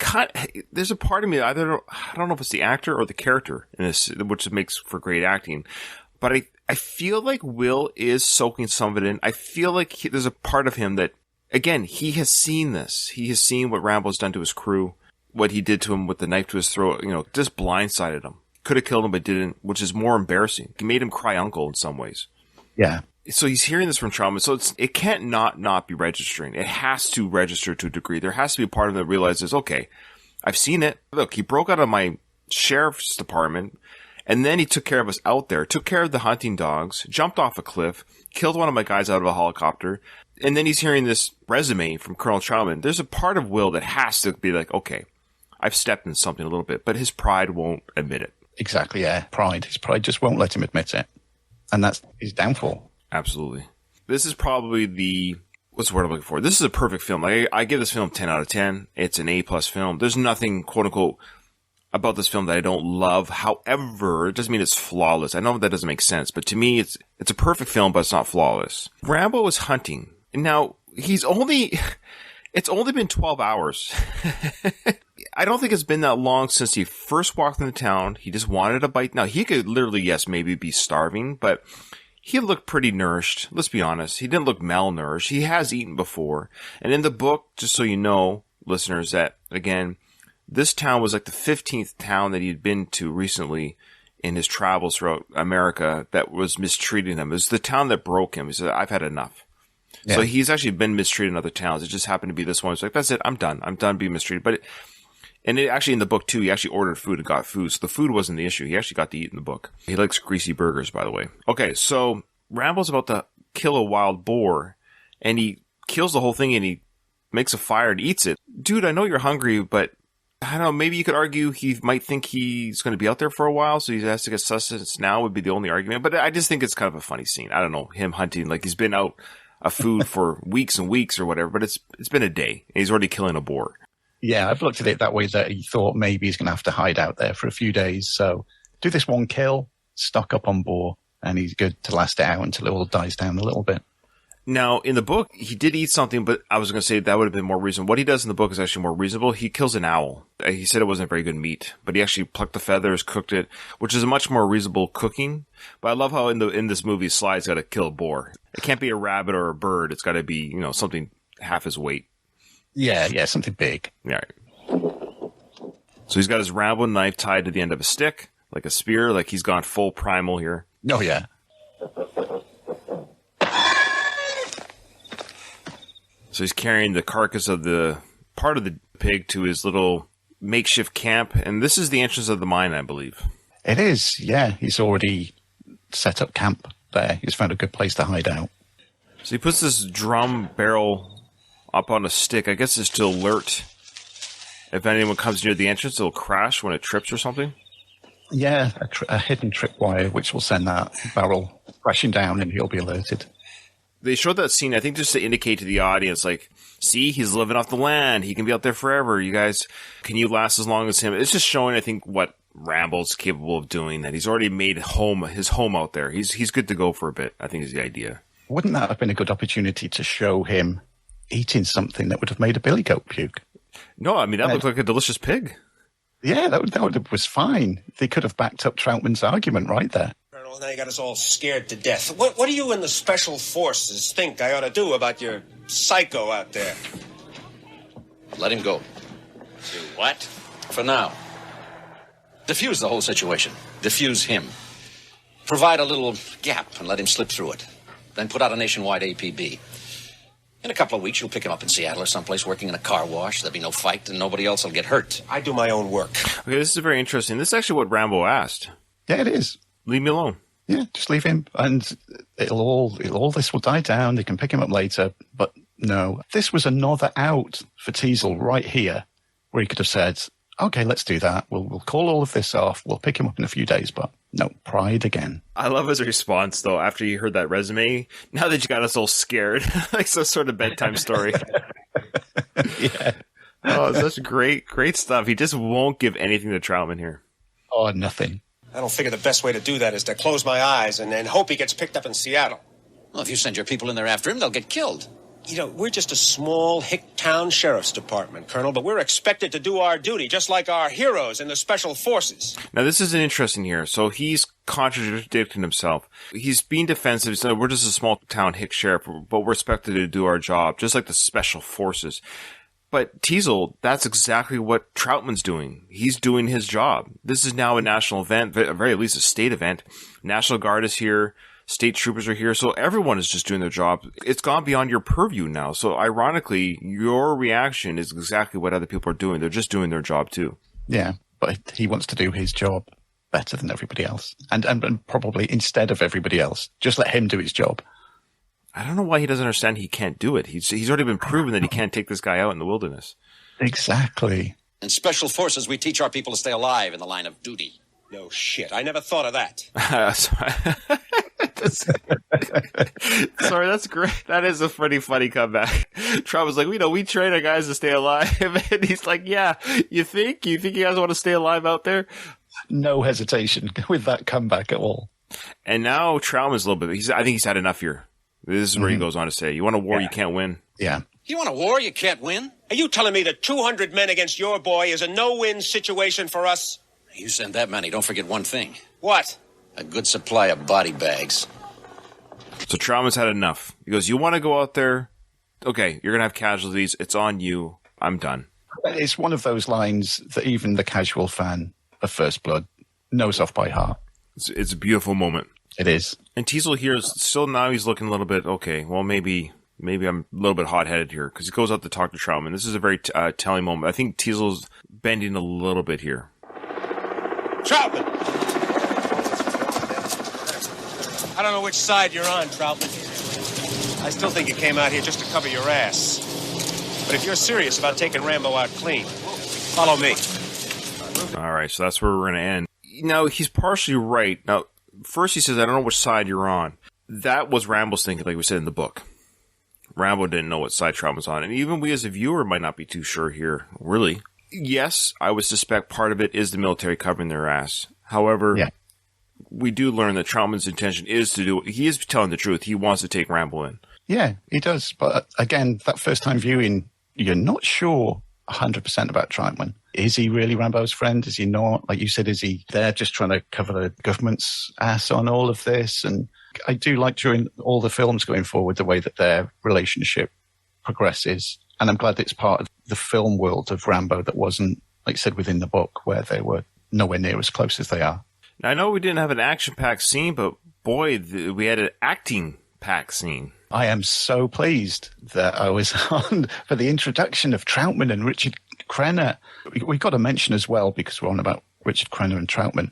there's a part of me, I don't know if it's the actor or the character in this, which makes for great acting, but I feel like Will is soaking some of it in. I feel like there's a part of him that, again, he has seen this. He has seen what Rambo's done to his crew, what he did to him with the knife to his throat, just blindsided him. Could have killed him, but didn't, which is more embarrassing. He made him cry uncle in some ways. Yeah. So he's hearing this from Troutman. So it can't not be registering. It has to register to a degree. There has to be a part of him that realizes, okay, I've seen it. Look, he broke out of my sheriff's department, and then he took care of us out there, took care of the hunting dogs, jumped off a cliff, killed one of my guys out of a helicopter, and then he's hearing this resume from Colonel Troutman. There's a part of Will that has to be like, okay, I've stepped in something a little bit, but his pride won't admit it. Exactly, yeah. Pride. His pride just won't let him admit it. And that's his downfall. Absolutely. This is probably what's the word I'm looking for? This is a perfect film. I give this film 10 out of 10. It's an A+ film. There's nothing, quote unquote, about this film that I don't love. However, it doesn't mean it's flawless. I know that doesn't make sense, but to me, it's a perfect film, but it's not flawless. Rambo is hunting. And now, it's only been 12 hours. I don't think it's been that long since he first walked into town. He just wanted a bite. Now, he could literally, yes, maybe be starving, but he looked pretty nourished. Let's be honest. He didn't look malnourished. He has eaten before. And in the book, just so you know, listeners, that, again, this town was like the 15th town that he'd been to recently in his travels throughout America that was mistreating him. It was the town that broke him. He said, I've had enough. Yeah. So he's actually been mistreated in other towns. It just happened to be this one. It's like, that's it. I'm done. I'm done being mistreated. And it actually in the book too, he actually ordered food and got food. So the food wasn't the issue. He actually got to eat in the book. He likes greasy burgers, by the way. Okay. So Rambo's about to kill a wild boar and he kills the whole thing and he makes a fire and eats it. Dude, I know you're hungry, but I don't know, maybe you could argue he might think he's going to be out there for a while, so he has to get sustenance now would be the only argument. But I just think it's kind of a funny scene. I don't know, him hunting, like he's been out of food for weeks and weeks or whatever, but it's been a day, and he's already killing a boar. Yeah, I've looked at it that way, that he thought maybe he's going to have to hide out there for a few days. So do this one kill, stock up on boar, and he's good to last it out until it all dies down a little bit. Now, in the book, he did eat something, but I was going to say that would have been more reasonable. What he does in the book is actually more reasonable. He kills an owl. He said it wasn't very good meat, but he actually plucked the feathers, cooked it, which is a much more reasonable cooking. But I love how in this movie, Sly's got to kill a boar. It can't be a rabbit or a bird. It's got to be, something half his weight. Yeah, something big. Yeah. So he's got his Rambo knife tied to the end of a stick, like a spear, like he's gone full primal here. Oh, yeah. So he's carrying the carcass of the part of the pig to his little makeshift camp. And this is the entrance of the mine, I believe. It is, yeah. He's already set up camp there. He's found a good place to hide out. So he puts this drum barrel up on a stick. I guess it's to alert. If anyone comes near the entrance, it'll crash when it trips or something. Yeah, a hidden tripwire, which will send that barrel crashing down and he'll be alerted. They showed that scene, I think, just to indicate to the audience, like, see, he's living off the land. He can be out there forever. You guys, can you last as long as him? It's just showing, I think, what Rambo's capable of doing, that he's already made his home out there. He's good to go for a bit, I think is the idea. Wouldn't that have been a good opportunity to show him eating something that would have made a billy goat puke? No, I mean, that looked like a delicious pig. Yeah, that was fine. They could have backed up Troutman's argument right there. Now you got us all scared to death. What do you in the Special Forces think I ought to do about your psycho out there? Let him go. Do what? For now. Diffuse the whole situation. Diffuse him. Provide a little gap and let him slip through it. Then put out a nationwide APB. In a couple of weeks, you'll pick him up in Seattle or someplace working in a car wash. There'll be no fight and nobody else will get hurt. I do my own work. Okay, this is very interesting. This is actually what Rambo asked. Yeah, it is. Leave me alone. Yeah, just leave him, and all this will die down. They can pick him up later, but no. This was another out for Teasle right here, where he could have said, okay, let's do that. We'll call all of this off. We'll pick him up in a few days, but no, pride again. I love his response, though, after you heard that resume. Now that you got us all scared, like some sort of bedtime story. Yeah. Oh, such great stuff. He just won't give anything to Troutman here. Oh, nothing. I don't figure the best way to do that is to close my eyes and hope he gets picked up in Seattle. Well, if you send your people in there after him, they'll get killed. We're just a small hick town sheriff's department, Colonel, but we're expected to do our duty just like our heroes in the Special Forces. Now, this is interesting here. So he's contradicting himself. He's being defensive. So we're just a small town hick sheriff, but we're expected to do our job, just like the Special Forces. But Teasle, that's exactly what Troutman's doing. He's doing his job. This is now a national event, at very least a state event. National Guard is here. State troopers are here. So everyone is just doing their job. It's gone beyond your purview now. So ironically, your reaction is exactly what other people are doing. They're just doing their job too. Yeah, but he wants to do his job better than everybody else. And probably instead of everybody else. Just let him do his job. I don't know why he doesn't understand he can't do it. He's already been proven that he can't take this guy out in the wilderness. Exactly. In Special Forces, we teach our people to stay alive in the line of duty. No shit. I never thought of that. Sorry, that's great. That is a pretty funny comeback. Trump was like, we train our guys to stay alive. And he's like, yeah, you think you guys want to stay alive out there? No hesitation with that comeback at all. And now Trautman's a little bit, I think he's had enough here. This is where he goes on to say, you want a war, you can't win. Yeah. You want a war you can't win? Are you telling me that 200 men against your boy is a no-win situation for us? You send that many, don't forget one thing. What? A good supply of body bags. So Trautman's had enough. He goes, you want to go out there? Okay, you're going to have casualties. It's on you. I'm done. It's one of those lines that even the casual fan of First Blood knows off by heart. It's a beautiful moment. It is. And Teasel here is still now he's looking a little bit, okay, well, maybe I'm a little bit hot-headed here because he goes out to talk to Trautman. This is a very telling moment. I think Teasel's bending a little bit here. Trautman! I don't know which side you're on, Trautman. I still think you came out here just to cover your ass. But if you're serious about taking Rambo out clean, follow me. All right, so that's where we're going to end. Now, he's partially right. Now, first he says, I don't know which side you're on. That was Rambo's thinking, like we said in the book. Rambo didn't know what side Trautman was on. And even we as a viewer might not be too sure here, really. Yes, I would suspect part of it is the military covering their ass. However, we do learn that Trautman's intention is to do, he is telling the truth. He wants to take Rambo in. Yeah, he does. But again, that first time viewing, you're not sure 100% about Trautman. Is he really Rambo's friend? Is he not? Like you said, is he there just trying to cover the government's ass on all of this? And I do like during all the films going forward, the way that their relationship progresses. And I'm glad it's part of the film world of Rambo that wasn't, like you said, within the book, where they were nowhere near as close as they are. Now, I know we didn't have an action-packed scene, but boy, we had an acting-packed scene. I am so pleased that I was on for the introduction of Trautman and Richard Crenna. We got to mention as well, because we're on about Richard Crenna and Trautman,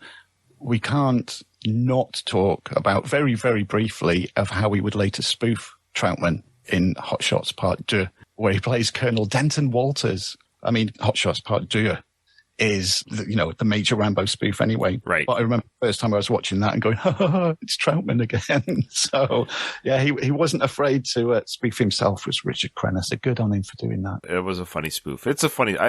we can't not talk about very, very briefly of how we would later spoof Trautman in Hot Shots Part 2, where he plays Colonel Denton Walters. I mean, Hot Shots Part 2 is, the major Rambo spoof anyway. Right. But I remember the first time I was watching that and going, it's Trautman again. So, yeah, he wasn't afraid to spoof himself as Richard Crenna. So good on him for doing that. It was a funny spoof. I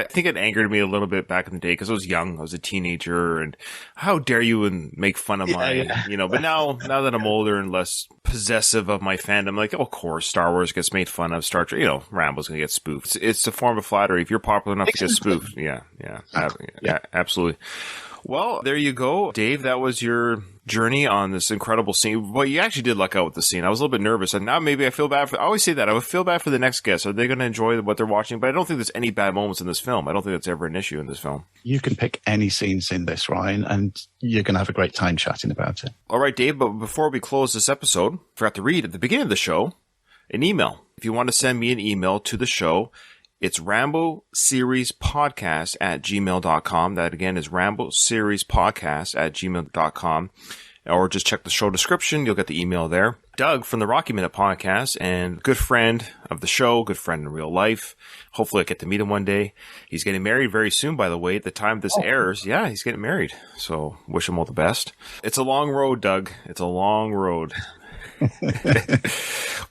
think it angered me a little bit back in the day because I was young. I was a teenager, and how dare you and make fun of but now that I'm older and less possessive of my fandom, like, of course, Star Wars gets made fun of, Star Trek, Rambo's going to get spoofed. It's a form of flattery. If you're popular enough to get spoofed. Yeah, absolutely. Well, there you go, Dave. That was your journey on this incredible scene. Well, you actually did luck out with the scene. I was a little bit nervous, and now maybe I feel bad I always say that. I would feel bad for the next guest. Are they going to enjoy what they're watching? But I don't think there's any bad moments in this film. I don't think that's ever an issue in this film. You can pick any scenes in this, Ryan, and you're going to have a great time chatting about it. All right, Dave, but before we close this episode, I forgot to read at the beginning of the show an email. If you want to send me an email to the show, it's RamboSeriesPodcast@gmail.com. That again is RamboSeriesPodcast@gmail.com. Or just check the show description. You'll get the email there. Doug from the Rocky Minute Podcast and good friend of the show, good friend in real life. Hopefully I get to meet him one day. He's getting married very soon, by the way. At the time this airs, he's getting married. So wish him all the best. It's a long road, Doug. It's a long road.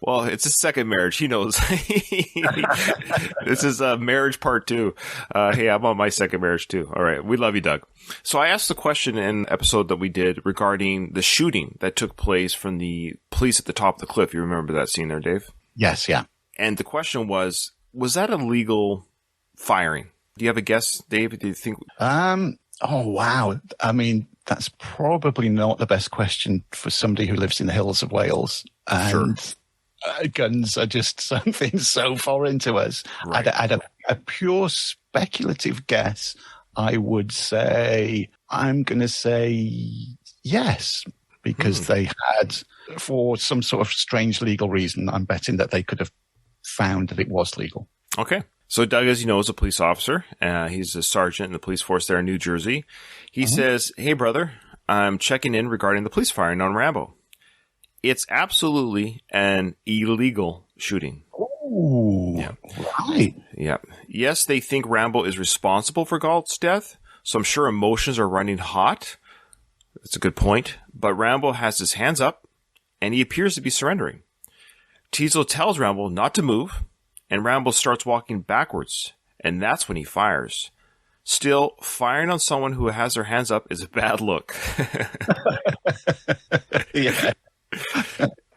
Well, it's his second marriage. He knows. This is marriage part 2. Hey, I'm on my second marriage too. All right. We love you, Doug. So I asked the question in an episode that we did regarding the shooting that took place from the police at the top of the cliff. You remember that scene there, Dave? Yes, yeah. And the question was that illegal firing? Do you have a guess, Dave? Do you think? Oh, wow. I mean, that's probably not the best question for somebody who lives in the hills of Wales. And sure. Guns are just something so foreign to us. Right. I'd a pure speculative guess. I'm going to say yes, because they had, for some sort of strange legal reason, I'm betting that they could have found that it was legal. Okay. So Doug, as you know, is a police officer. He's a sergeant in the police force there in New Jersey. He says, hey, brother, I'm checking in regarding the police firing on Rambo. It's absolutely an illegal shooting. Ooh, yeah. Right. Yeah. Yes, they think Rambo is responsible for Galt's death, so I'm sure emotions are running hot. That's a good point. But Rambo has his hands up, and he appears to be surrendering. Teasel tells Rambo not to move, and Rambo starts walking backwards, and that's when he fires. Still, firing on someone who has their hands up is a bad look. Yeah.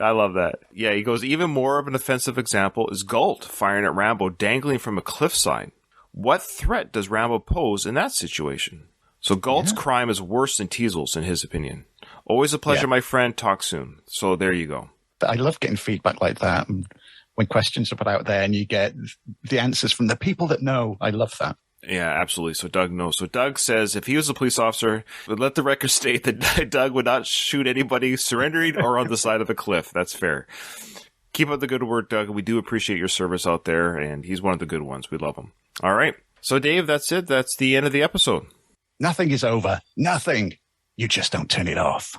I love that. Yeah, he goes, even more of an offensive example is Galt firing at Rambo dangling from a cliffside. What threat does Rambo pose in that situation? So Galt's crime is worse than Teasel's, in his opinion. Always a pleasure, my friend. Talk soon. So there you go. I love getting feedback like that. And when questions are put out there and you get the answers from the people that know, I love that. Yeah, absolutely. So Doug knows. So Doug says if he was a police officer, would let the record state that Doug would not shoot anybody surrendering or on the side of a cliff. That's fair. Keep up the good work, Doug. We do appreciate your service out there, and he's one of the good ones. We love him. All right. So, Dave, that's it. That's the end of the episode. Nothing is over. Nothing. You just don't turn it off.